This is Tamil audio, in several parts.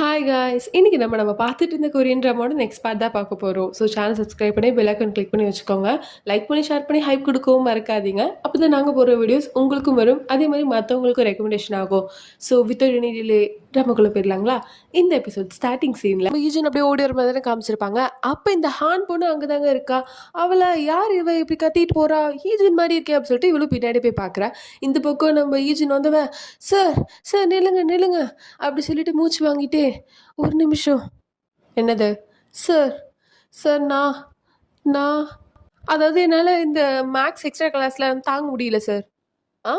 ஹாய் காய்ஸ் இன்னைக்கு நம்ம பார்த்துட்டு இருந்த கொரியன் ட்ராமாவோட நெக்ஸ்ட் பார்ட் தான் பார்க்க போகிறோம். ஸோ சேனல் சப்ஸ்கிரைப் பண்ணி பெல் ஐக்கான் கிளிக் பண்ணி வச்சுக்கோங்க. லைக் பண்ணி ஷேர் பண்ணி ஹைப் கொடுக்கவும் மறக்காதீங்க. அப்போ தான் நாங்கள் போகிற வீடியோஸ் உங்களுக்கும் வரும், அதே மாதிரி மற்றவங்களுக்கும் ரெக்கமெண்டேஷன் ஆகும். ஸோ வித்தவுட் எனி டிலே ட்ராமாக்குள்ளே போயிடலாங்களா? இந்த எபிசோட் ஸ்டார்டிங் சீனில் ஈஜன் அப்படியே ஓடி வர மாதிரி தானே காமிச்சிருப்பாங்க. அப்போ இந்த ஹான் பொண்ணு அங்கே தாங்க இருக்கா. அவளை யார் இவ இப்படி கத்திட்டு போகிறா, ஈஜன் மாதிரி இருக்கே அப்படின்னு சொல்லிட்டு இவ்வளோ பின்னாடி போய் பார்க்குறா. இந்த பக்கம் நம்ம ஈஜன் வந்தவ, சார் சார் நில்லுங்க நில்லுங்க அப்படி சொல்லிட்டு மூச்சு வாங்கிட்டு, ஒரு நிமிஷம். என்னது? சார் சார் நான் நான் அதாவது என்னால் இந்த மேக்ஸ் எக்ஸ்ட்ரா கிளாஸில் தாங்க முடியல சார். ஆ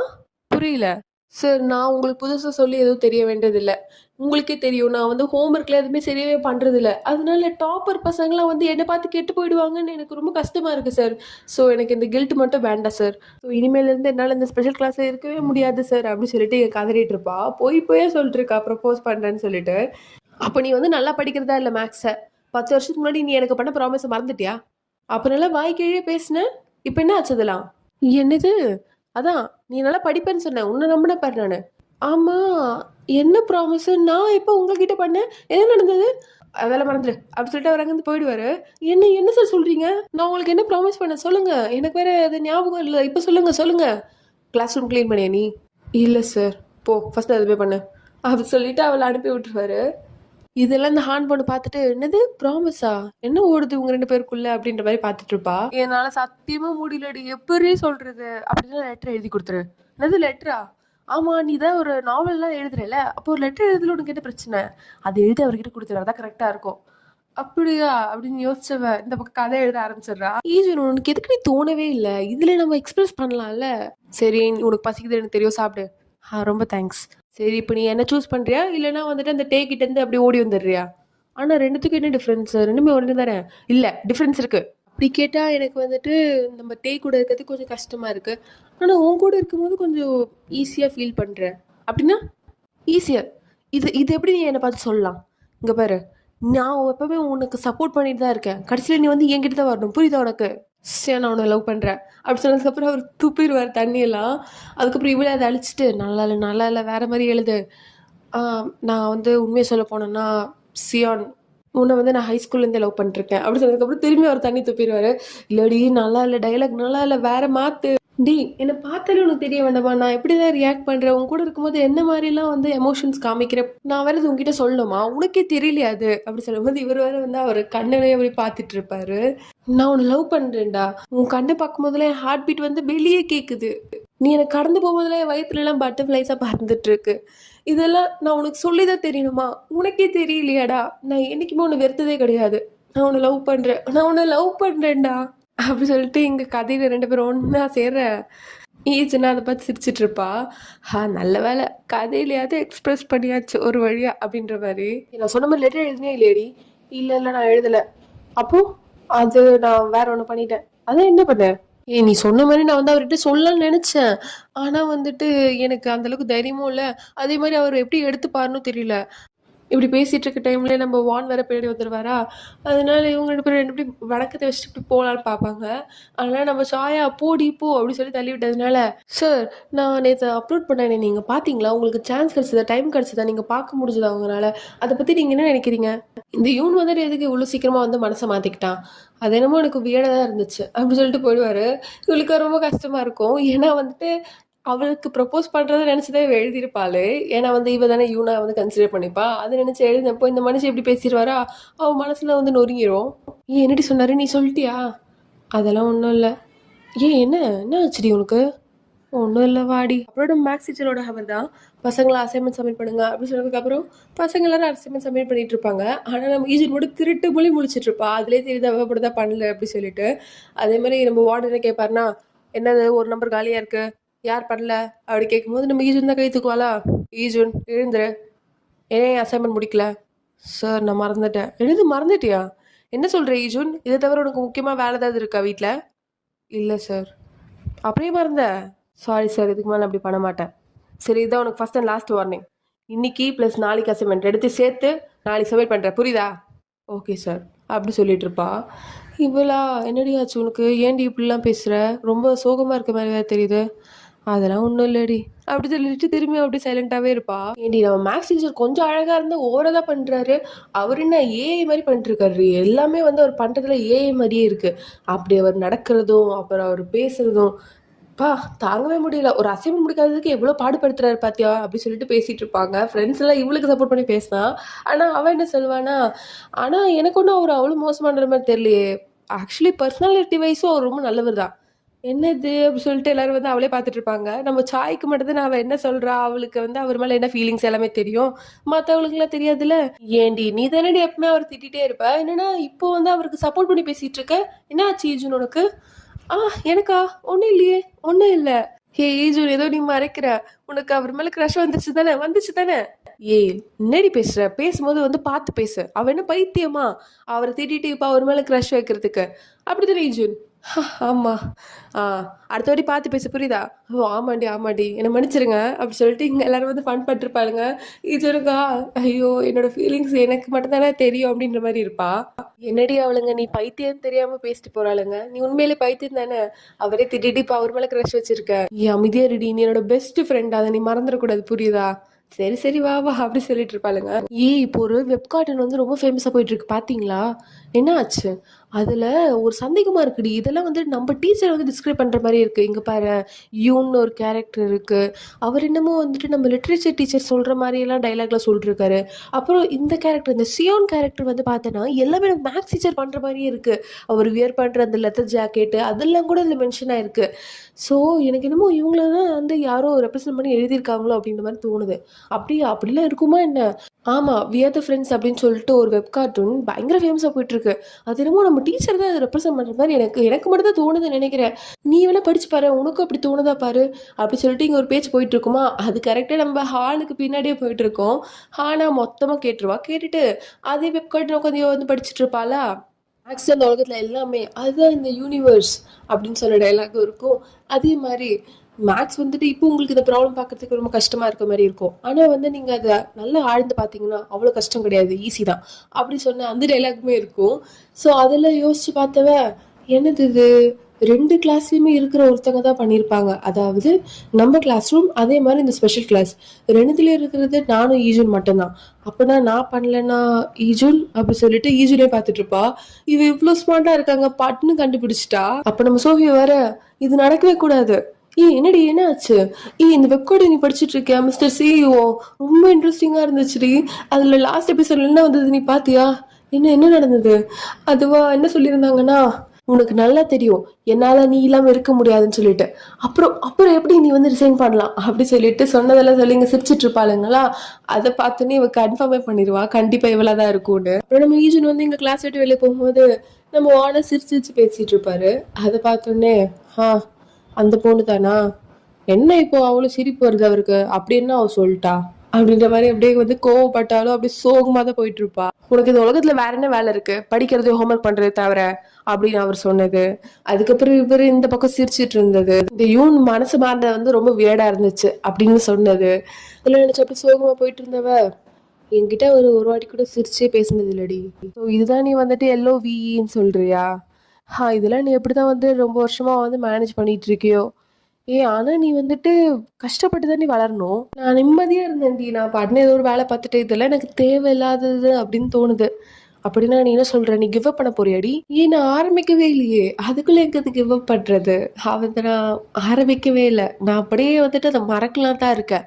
புரியல சார். நான் உங்களுக்கு புதுசாக சொல்லி எதுவும் தெரிய வேண்டியதில்லை. உங்களுக்கே தெரியும், நான் வந்து ஹோம்ஒர்க்கில் எதுவுமே சரியாகவே பண்ணுறதில்ல. அதனால டாப்பர் பசங்களாம் வந்து என்னை பார்த்து கெட்டு போயிடுவாங்கன்னு எனக்கு ரொம்ப கஷ்டமாக இருக்குது சார். ஸோ எனக்கு இந்த கில்ட் மட்டும் வேண்டாம் சார். ஸோ இனிமேலேருந்து என்னால் இந்த ஸ்பெஷல் கிளாஸில் இருக்கவே முடியாது சார் அப்படின்னு சொல்லிட்டு கதறிட்டு இருப்பா. போயே சொல்லிட்டு இருக்கா ப்ரப்போஸ் பண்ணுறேன்னு சொல்லிட்டு. அப்போ நீ வந்து நல்லா படிக்கிறதா இல்லை மேக்ஸை? 10 வருஷத்துக்கு முன்னாடி நீ எனக்கு பண்ண ப்ராமிஸை மறந்துட்டியா? அப்போ நல்லா வாய் கீழே பேசுன, இப்போ என்ன ஆச்சு அதெல்லாம்? என்னது? அதான் நீ நல்லா படிப்பேன்னு சொன்ன, உன்னை நம்பின பாரு நான். ஆமாம், என்ன ப்ராமிஸ்? நான் இப்போ உங்ககிட்ட பண்ணேன், என்ன நடந்தது? அதெல்லாம் மறந்துடு அப்படி சொல்லிட்டு அவர் அங்கேருந்து போயிடுவாரு. என்ன என்ன சார் சொல்கிறீங்க? நான் உங்களுக்கு என்ன ப்ராமிஸ் பண்ண சொல்லுங்க, எனக்கு வேற அது ஞாபகம் இல்லை. இப்போ சொல்லுங்க. கிளாஸ் ரூம் க்ளீன் பண்ணியா நீ? இல்லை சார். போ ஃபஸ்ட்டு அது போய் பண்ணு அப்படி சொல்லிட்டு அவளை அனுப்பி விட்டுருவாரு. இதெல்லாம் இந்த ஹான் பொண்ணு பார்த்துட்டு, என்னது ப்ராமிஸா, என்ன ஓடுது உங்க 2 பேருக்குள்ள அப்படின்ற மாதிரி பார்த்துட்டு இருப்பா. என்னால சத்தியமா முடியலடி, எப்படி சொல்றது அப்படின்னா லெட்டர் எழுதி கொடுத்துரு. என்னது லெட்டரா? ஆமா, நீ தான் ஒரு நாவல்லாம் எழுதுறல, அப்போ ஒரு லெட்டர் எழுதுல உனக்கு என்ன பிரச்சனை? அதை எழுதி அவர்கிட்ட கொடுத்துரு, அதான் கரெக்டா இருக்கும். அப்படியா அப்படின்னு யோசிச்சவ இந்த பக்கம் கதை எழுத ஆரம்பிச்சிடுறா. ஈஜன், உனக்கு எதுக்கு நீ தோணவே இல்லை, இதுல நம்ம எக்ஸ்பிரஸ் பண்ணலாம்ல. சரி, உனக்கு பசிக்குது எனக்கு தெரியும், சாப்பிடு. ரொம்ப தேங்க்ஸ். சரி, இப்போ நீ என்ன சூஸ் பண்ணுறியா, இல்லைனா வந்துட்டு அந்த டே கிட்டேருந்து அப்படி ஓடி வந்துடுறியா? ஆனால் ரெண்டுத்துக்கும் என்ன டிஃப்ரென்ஸ்? ரெண்டுமே ஒன்று தானே? இல்லை, டிஃப்ரென்ஸ் இருக்குது. அப்படி கேட்டால் எனக்கு வந்துட்டு நம்ம டே கூட இருக்கிறது கொஞ்சம் கஷ்டமாக இருக்குது. ஆனால் உன் கூட இருக்கும்போது கொஞ்சம் ஈஸியாக ஃபீல் பண்ணுறேன். அப்படின்னா ஈஸியாக? இது இது எப்படி நீ என்னை பார்த்து சொல்லலாம்? இங்கே பாரு, நான் எப்பவுமே உனக்கு சப்போர்ட் பண்ணிட்டு தான் இருக்கேன். கடைசியில் நீ வந்து என்கிட்ட தான் வரணும், புரியுதா உனக்கு? சரி, நான் உன்னை லவ் பண்ணுறேன் அப்படி சொன்னதுக்கப்புறம் அவர் துப்பிடுவார் தண்ணியெல்லாம். அதுக்கப்புறம் இவ்வளோ அதை அழிச்சிட்டு, நல்லா இல்லை வேற மாதிரி எழுது. நான் வந்து உண்மையை சொல்ல போனேன்னா, சியான், உன்னை வந்து நான் ஹைஸ்கூல்லேருந்தே லவ் பண்ணிருக்கேன் அப்படி சொன்னதுக்கப்புறம் திரும்பி அவர் தண்ணி துப்பிடுவார். இல்லடி நல்லா இல்லை, டைலாக் நல்லா இல்லை, வேற மாத்து. டி, என்னை பார்த்தாலே உனக்கு தெரிய வேண்டாமா நான் எப்படி தான் ரியாக்ட் பண்ணுறேன்? உன் கூட இருக்கும்போது என்ன மாதிரிலாம் வந்து எமோஷன்ஸ் காமிக்கிறேன், நான் வேறு இது உங்ககிட்ட சொல்லணுமா? உனக்கே தெரியலையா அது அப்படி சொல்லும்போது இவர் வேறு வந்து அவர் கண்ணிலே அப்படி பார்த்துட்டு இருப்பாரு. நான் உன்னை லவ் பண்ணுறேன்டா, உன் கண்ணை பார்க்கும் போதுல என் ஹார்ட் பீட் வந்து வெளியே கேட்குது. நீ எனக்கு கடந்து போகும்போதுல என் வயிற்றுலலாம் பட்டர்ஃப்ளைஸாக பறந்துட்டு இருக்கு. இதெல்லாம் நான் உனக்கு சொல்லிதான் தெரியணுமா? உனக்கே தெரியலையாடா? நான் என்றைக்குமே உன்னை வெறுத்ததே கிடையாது. நான் உன்னை லவ் பண்ணுறேன்டா அப்படி சொல்லிட்டு இங்கே கதையில் 2 பேரும் ஒன்றா சேர்ற ஈஜனா அதை பார்த்து சிரிச்சிட்டு இருப்பா. நல்ல வேலை, கதையிலையாவது எக்ஸ்பிரஸ் பண்ணியாச்சு ஒரு வழியா அப்படின்ற மாதிரி. நான் சொன்ன மாதிரி லெட்டர் எழுதினே இல்லையடி? இல்லை நான் எழுதலை. அப்போ அது நான் வேற ஒன்று பண்ணிட்டேன். அதான் என்ன பண்ண? நீ சொன்ன மாதிரி நான் வந்து அவர்கிட்ட சொல்லலாம்னு நினைச்சேன். ஆனா வந்துட்டு எனக்கு அந்த அளவுக்கு தைரியமும் இல்லை. அதே மாதிரி அவர் எப்படி எடுத்துப்பாருன்னு தெரியல. இப்படி பேசிட்டு இருக்க டைம்ல நம்ம வான் வேற பின்னாடி வந்துடுவாரா. அதனால இவங்க 2 பேரும் இப்படி வணக்கத்தை வச்சுட்டு இப்படி போகலான்னு பார்ப்பாங்க. அதனால நம்ம சாயா போடி போ அப்படின்னு சொல்லி தள்ளி விட்டதுனால, சார் நான் நேற்று அப்லோட் பண்ணேன், நீங்க பாத்தீங்களா? உங்களுக்கு சான்ஸ் கிடைச்சதா, டைம் கிடைச்சதா, நீங்க பார்க்க முடிஞ்சதா அவங்களால? அதை பத்தி நீங்க என்ன நினைக்கிறீங்க? இந்த யூன் வந்துட்டு எதுக்கு இவ்வளோ சீக்கிரமா வந்து மனசை மாத்திக்கிட்டான்? அது என்னமோ எனக்கு வியடா தான் இருந்துச்சு அப்படின்னு சொல்லிட்டு போயிடுவாரு. இவளுக்கு ரொம்ப கஷ்டமா இருக்கும். ஏன்னா வந்துட்டு அவளுக்கு ப்ரப்போஸ் பண்ணுறதை நினச்சிதான் இவ எழுதியிருப்பாளே. ஏன்னா வந்து இவ தானே யூனா வந்து கன்சிடர் பண்ணிப்பா. அதை நினச்சி எழுதினப்போ இந்த மனுஷன் எப்படி பேசிடுவாரா, அவள் மனசில் வந்து நொறுங்கிரும். என்னடி சொன்னார், நீ சொல்லிட்டியா? அதெல்லாம் ஒன்றும் இல்லை. என்ன என்ன ஆச்சுடி உனக்கு? ஒன்றும் இல்லை வாடி. அப்புறம் மேக்ஸ் டீச்சரோட ஹவர் தான், பசங்களை அசைன்மெண்ட் சப்மிட் பண்ணுங்க அப்படின்னு சொன்னதுக்கப்புறம் பசங்க எல்லாரும் அசைன்மெண்ட் சப்மிட் பண்ணிட்டு இருப்பாங்க. ஆனால் நம்ம ஈஜின் மட்டும் திருட்டு மொழி முழிச்சிட்டு இருப்பா. அதிலே தெரியுது அவ மட்டும் தான் பண்ணல அப்படி சொல்லிட்டு. அதே மாதிரி நம்ம வார்டனை கேட்பாருனா, என்னது ஒரு நம்பர் காலியாக இருக்கு, யார் பண்ணல அப்படி கேட்கும்போது நம்ம ஈஜுன் தான் கை தூக்குவாளா. ஈஜுன் எழுந்துரு, ஏன் அசைன்மெண்ட் முடிக்கல? சார் நான் மறந்துட்டேன். எழுது மறந்துட்டியா? என்ன சொல்கிற ஈஜுன்? இதை தவிர உனக்கு முக்கியமாக வேலை ஏதாவது இருக்கா வீட்டில்? இல்லை சார். அப்படியே மறந்த? சாரி சார், இதுக்கு மேலே அப்படி பண்ண மாட்டேன். சரி, இதுதான் உனக்கு ஃபஸ்ட் அண்ட் லாஸ்ட் வார்னிங். இன்னைக்கு ப்ளஸ் நாளைக்கு அசைன்மெண்ட் எடுத்து சேர்த்து நாளைக்கு சப்மிட் பண்ணுறேன், புரியுதா? ஓகே சார் அப்படி சொல்லிட்டு இருப்பா. இவளா, என்னடி ஆச்சு உனக்கு? ஏன்டி இப்படிலாம் பேசுகிற? ரொம்ப சோகமாக இருக்க மாதிரி வேறு தெரியுது. அதெல்லாம் ஒன்றும் இல்லடி அப்படி சொல்லிட்டு திரும்பி அப்படி சைலண்டாகவே இருப்பா. ஏண்டி நம்ம மேக்ஸ் டீச்சர் கொஞ்சம் அழகாக இருந்தால் ஓவராக தான் பண்ணுறாரு. அவர் என்ன ஏஐ மாதிரி பண்ணிட்டுருக்காரு. எல்லாமே வந்து அவர் பண்ணுறதுல ஏஐ மாதிரியே இருக்குது. அப்படி அவர் நடக்கிறதும் அப்புறம் அவர் பேசுறதும் பா தாங்கவே முடியல. ஒரு அசைன்மெண்ட் முடிக்காததுக்கு எவ்வளோ பாடுபடுத்துறாரு பாத்தியா அப்படி சொல்லிட்டு பேசிட்டு இருப்பாங்க. ஃப்ரெண்ட்ஸ் எல்லாம் இவளுக்கு சப்போர்ட் பண்ணி பேசினா. ஆனால் அவன் என்ன சொல்லுவானா, ஆனால் எனக்கு ஒன்றும் அவர் அவ்வளோ மோசமானது மாதிரி தெரியலையே. ஆக்சுவலி பர்சனாலிட்டி வைஸும் அவர் ரொம்ப நல்லவர் தான். என்னது அப்படி சொல்லிட்டு எல்லாரும் வந்து அவளே பார்த்துட்டு இருப்பாங்க. நம்ம சாய்க்கு மட்டும் தான் அவள் என்ன சொல்றா, அவளுக்கு வந்து அவர் மேலே என்ன ஃபீலிங்ஸ் எல்லாமே தெரியும். மற்றவங்களுக்குலாம் தெரியாதுல்ல. ஏண்டி நீ தானடி எப்பவுமே அவர் திட்டிகிட்டே இருப்ப, என்னன்னா இப்போ வந்து அவருக்கு சப்போர்ட் பண்ணி பேசிட்டு இருக்க. என்ன ஆச்சு ஈஜுன் உனக்கு? எனக்கா ஒன்றும் இல்லையே, ஒன்றும் இல்லை. ஹே ஈஜுன் ஏதோ நீ மறைக்கிற. உனக்கு அவர் மேலே க்ரஷ் வந்துச்சு தானே, வந்துச்சு தானே? ஏய் என்னடி பேசுற? பேசும்போது வந்து பார்த்து பேசு. அவ என்ன பைத்தியமா அவரை திட்டிட்டு இப்போ அவர் மேலே க்ரஷ் வைக்கிறதுக்கு? அப்படித்தானே ஈஜுன்? ஆமா. ஆ அடுத்த வாட்டி பார்த்து பேச புரியுதா? ஓ ஆமாண்டி ஆமாண்டி என்னை மன்னிச்சிருங்க அப்படி சொல்லிட்டு இங்கே எல்லாரும் வந்து ஃபன் பண்ணிருப்பாளுங்க. ஈஜுனுக்கா ஐயோ என்னோட ஃபீலிங்ஸ் எனக்கு மட்டும்தானே தெரியும் அப்படின்ற மாதிரி இருப்பா. என்னடி அவளுங்க நீ பைத்தியம் தெரியாம பேசிட்டு போறாளுங்க. நீ உண்மையிலே பைத்தியம் தானே. அவரே திட்டிட்டு இப்போ அவர் மேலே க்ரஷ் வச்சிருக்க. நீ அமைதியா இருடி, நீ என்னோட பெஸ்ட் ஃப்ரெண்ட், அதை நீ மறந்துடக்கூடாது புரியுதா? சரி சரி வா வா அப்படி சொல்லிட்டு இருப்பாளுங்க. இப்போ ஒரு வெப்கார்டன் வந்து ரொம்ப ஃபேமஸாக போயிட்டு இருக்கு பாத்தீங்களா? என்ன ஆச்சு? அதுல ஒரு சந்தேகமா இருக்குடி. இதெல்லாம் வந்து நம்ம டீச்சர் வந்து டிஸ்கிரைப் பண்ற மாதிரி இருக்கு. இங்க பாரு, யூன்னு ஒரு கேரக்டர் இருக்கு. அவர் என்னமோ வந்துட்டு நம்ம லிட்ரேச்சர் டீச்சர் சொல்ற மாதிரி எல்லாம் டைலாக்ல சொல்லிட்டு இருக்காரு. அப்புறம் இந்த கேரக்டர், இந்த சியோன் கேரக்டர் வந்து பார்த்தோன்னா எல்லாமே மேக்ஸ் டீச்சர் பண்ற மாதிரியே இருக்கு. அவர் வியர் பண்ற அந்த லெதர் ஜாக்கெட்டு அதெல்லாம் கூட இதுல மென்ஷன் ஆயிருக்கு. ஸோ எனக்கு என்னமோ இவங்கள தான் வந்து யாரோ ரெப்ரசென்ட் பண்ணி எழுதியிருக்காங்களோ அப்படின்ற மாதிரி தோணுது. அப்படியா? அப்படிலாம் இருக்குமா என்ன? ஆமா, வி ஆர் த ஃப்ரெண்ட்ஸ் அப்படின்னு சொல்லிட்டு ஒரு வெப் கார்ட்டூன் பயங்கர ஃபேமஸாக போயிட்டு இருக்கு. அது என்னமோ நம்ம டீச்சர் தான் அதை ரெப்ரசென்ட் பண்ணுற மாதிரி எனக்கு எனக்கு மட்டும் தான் தோணுதுன்னு நினைக்கிறேன். நீ வேணா படிச்சு பாரு, உனக்கும் அப்படி தோணுதா பாரு அப்படி சொல்லிட்டு இங்கே ஒரு பேச்சு போயிட்டு இருக்குமா. அது கரெக்டாக நம்ம ஹானுக்கு பின்னாடியே போயிட்டு இருக்கோம். ஹானா மொத்தமாக கேட்டுருவா. கேட்டுட்டு அதே வெப் கார்ட்டூன் உட்காந்து வந்து படிச்சுட்டு இருப்பாளா. மேக்ஸ் அந்த உலகத்தில் எல்லாமே அதுதான் இந்த யூனிவர்ஸ் அப்படின்னு சொல்ல டைலாக் இருக்கும். அதே மாதிரி மேக்ஸ் வந்துட்டு இப்போ உங்களுக்கு இந்த ப்ராப்ளம் பார்க்கறதுக்கு ரொம்ப கஷ்டமாக இருக்க மாதிரி இருக்கும். ஆனால் வந்து நீங்கள் அதை நல்லா ஆழ்ந்து பார்த்தீங்கன்னா அவ்வளோ கஷ்டம் கிடையாது, ஈஸி தான் அப்படி சொன்ன அந்த டைலாக்குமே இருக்கும். ஸோ அதில் யோசிச்சு பார்த்தவ என்னது இது, ரெண்டு கிளாஸ்லையுமே இருக்கிற ஒருத்தங்க தான் பண்ணியிருப்பாங்க. அதாவது நம்ம கிளாஸ் ரூம் அதே மாதிரி இந்த ஸ்பெஷல் கிளாஸ் ரெண்டுத்துலேயும் இருக்கிறது நானும் ஈஜுன் மட்டும்தான். அப்போனா நான் பண்ணலன்னா ஈஜுன் அப்படி சொல்லிட்டு ஈஜுனே பார்த்துட்டு இருப்பா. இவ இவ்வளோ ஸ்மார்ட்டாக இருக்காங்க பட்டுன்னு கண்டுபிடிச்சிட்டா. அப்போ நம்ம சோஃபியா வேற இது நடக்கவே கூடாது. என்னடி என்ன ஆச்சு? இந்த வெப்கார்டு நீ படிச்சுட்டு இருக்கியா மிஸ்டர் சிஇஓ? ரொம்ப இன்ட்ரெஸ்டிங்கா இருந்துச்சுடி. அதுல லாஸ்ட் எபிசோட்ல என்ன வந்தது நீ பாத்தியா? என்ன என்ன நடந்தது? அதுவா என்ன சொல்லியிருந்தாங்கன்னா, உனக்கு நல்லா தெரியும் என்னால நீ இல்லாம இருக்க முடியாதுன்னு சொல்லிட்டு. அப்புறம் அப்புறம் எப்படி நீ வந்து ரிசைன் பண்ணலாம் அப்படி சொல்லிட்டு சொன்னதெல்லாம் சொல்லி இங்க சிரிச்சிட்டு இருப்பாளுங்களா. அதை பார்த்துன்னு இவ கன்ஃபார்மே பண்ணிடுவா கண்டிப்பா இவ்வளவுதான் இருக்கும்னு. அப்புறம் நம்ம ஈஜன் வந்து எங்க கிளாஸ் விட்டு வெளியே போகும்போது நம்ம வான சிரிச்சு சிரிச்சு பேசிட்டு இருப்பாரு. அதை பார்த்தோன்னே அந்த பொண்ணு தானா என்ன இப்போ அவ்வளோ சிரிப்பு வருது அவருக்கு அப்படின்னு அவ சொல்லிட்டா அப்படின்ற மாதிரி அப்படியே வந்து கோவப்பட்டாலும் அப்படியே சோகமா தான் போயிட்டு இருப்பா. உனக்கு இந்த உலகத்துல வேற என்ன வேலை இருக்கு, படிக்கிறது ஹோம்ஒர்க் பண்றது தவிர அப்படின்னு அவர் சொன்னது. அதுக்கப்புறம் இவரு இந்த பக்கம் சிரிச்சிட்டு இருந்தது. இந்த யூன் மனசு மாறினது வந்து ரொம்ப வியடா இருந்துச்சு அப்படின்னு சொன்னது. இதெல்லாம் நினைச்சு அப்படி சோகமா போயிட்டு இருந்தவ என்கிட்ட ஒரு வாட்டி கூட சிரிச்சே பேசினது இல்லடி. ஸோ இதுதான் நீ வந்துட்டு LOVEன்னு சொல்றியா? இதெல்லாம் நீ எப்படிதான் வந்து ரொம்ப வருஷமா வந்து மேனேஜ் பண்ணிட்டு இருக்கியோ. ஆனா நீ வந்துட்டு கஷ்டப்பட்டு தான் நீ வளரணும். நான் நிம்மதியா இருந்தேன்டி. நான் பாட்டுன்னு ஏதோ ஒரு வேலை பார்த்துட்டு இதெல்லாம் எனக்கு தேவையில்லாதது அப்படின்னு தோணுது. அப்படின்னா நீ என்ன சொல்ற, நீ கிவ் அப் பண்ண போறியாடி? நான் ஆரம்பிக்கவே இல்லையே, அதுக்குள்ள எங்க கிவ் அப் பண்றது? வந்து நான் ஆரம்பிக்கவே இல்லை. நான் அப்படியே வந்துட்டு அதை மறக்கலாம் தான் இருக்கேன்.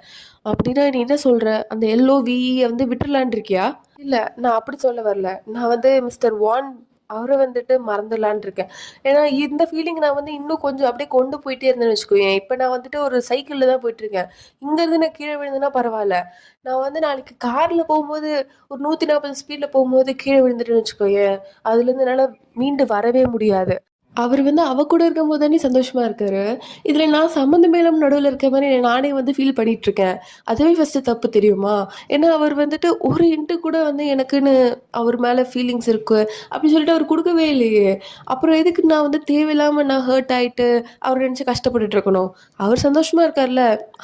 அப்படின்னா நீ என்ன சொல்ற, அந்த LOVE வந்து விட்டுலான் இருக்கியா? இல்ல நான் அப்படி சொல்ல வரல. நான் வந்து மிஸ்டர் வான் அவரை வந்துட்டு மறந்துடலான் இருக்கேன். ஏன்னா இந்த ஃபீலிங் நான் வந்து இன்னும் கொஞ்சம் அப்படியே கொண்டு போயிட்டே இருந்தேன்னு வச்சுக்கோயேன். இப்போ நான் வந்துட்டு ஒரு சைக்கிளில் தான் போயிட்டு இருக்கேன். இங்கேருந்து நான் கீழே விழுந்தேன்னா பரவாயில்ல. நான் வந்து நாளைக்கு காரில் போகும்போது ஒரு 140 ஸ்பீடில் போகும்போது கீழே விழுந்துட்டுன்னு வச்சுக்கோயேன், அதுலேருந்து என்னால் மீண்டு வரவே முடியாது. அவர் வந்து அவ கூட இருக்கும்போது தானே சந்தோஷமா இருக்காரு. இதுல நான் சம்மந்தமே இல்லாம நடுவுல இருக்க மாதிரி நானே வந்து ஃபீல் பண்ணிட்டு இருக்கேன். அதுவே ஃபர்ஸ்ட் தப்பு தெரியுமா? ஏன்னா அவர் வந்துட்டு ஒரு இன்ட்டு கூட வந்து எனக்குன்னு அவர் மேல ஃபீலிங்ஸ் இருக்கு அப்படின்னு சொல்லிட்டு அவர் கொடுக்கவே இல்லையே. அப்புறம் எதுக்கு நான் வந்து தேவையில்லாம நான் ஹர்ட் ஆயிட்டு அவர் நினைச்சு கஷ்டப்பட்டுட்டு இருக்கணும்? அவர் சந்தோஷமா இருக்கார்ல,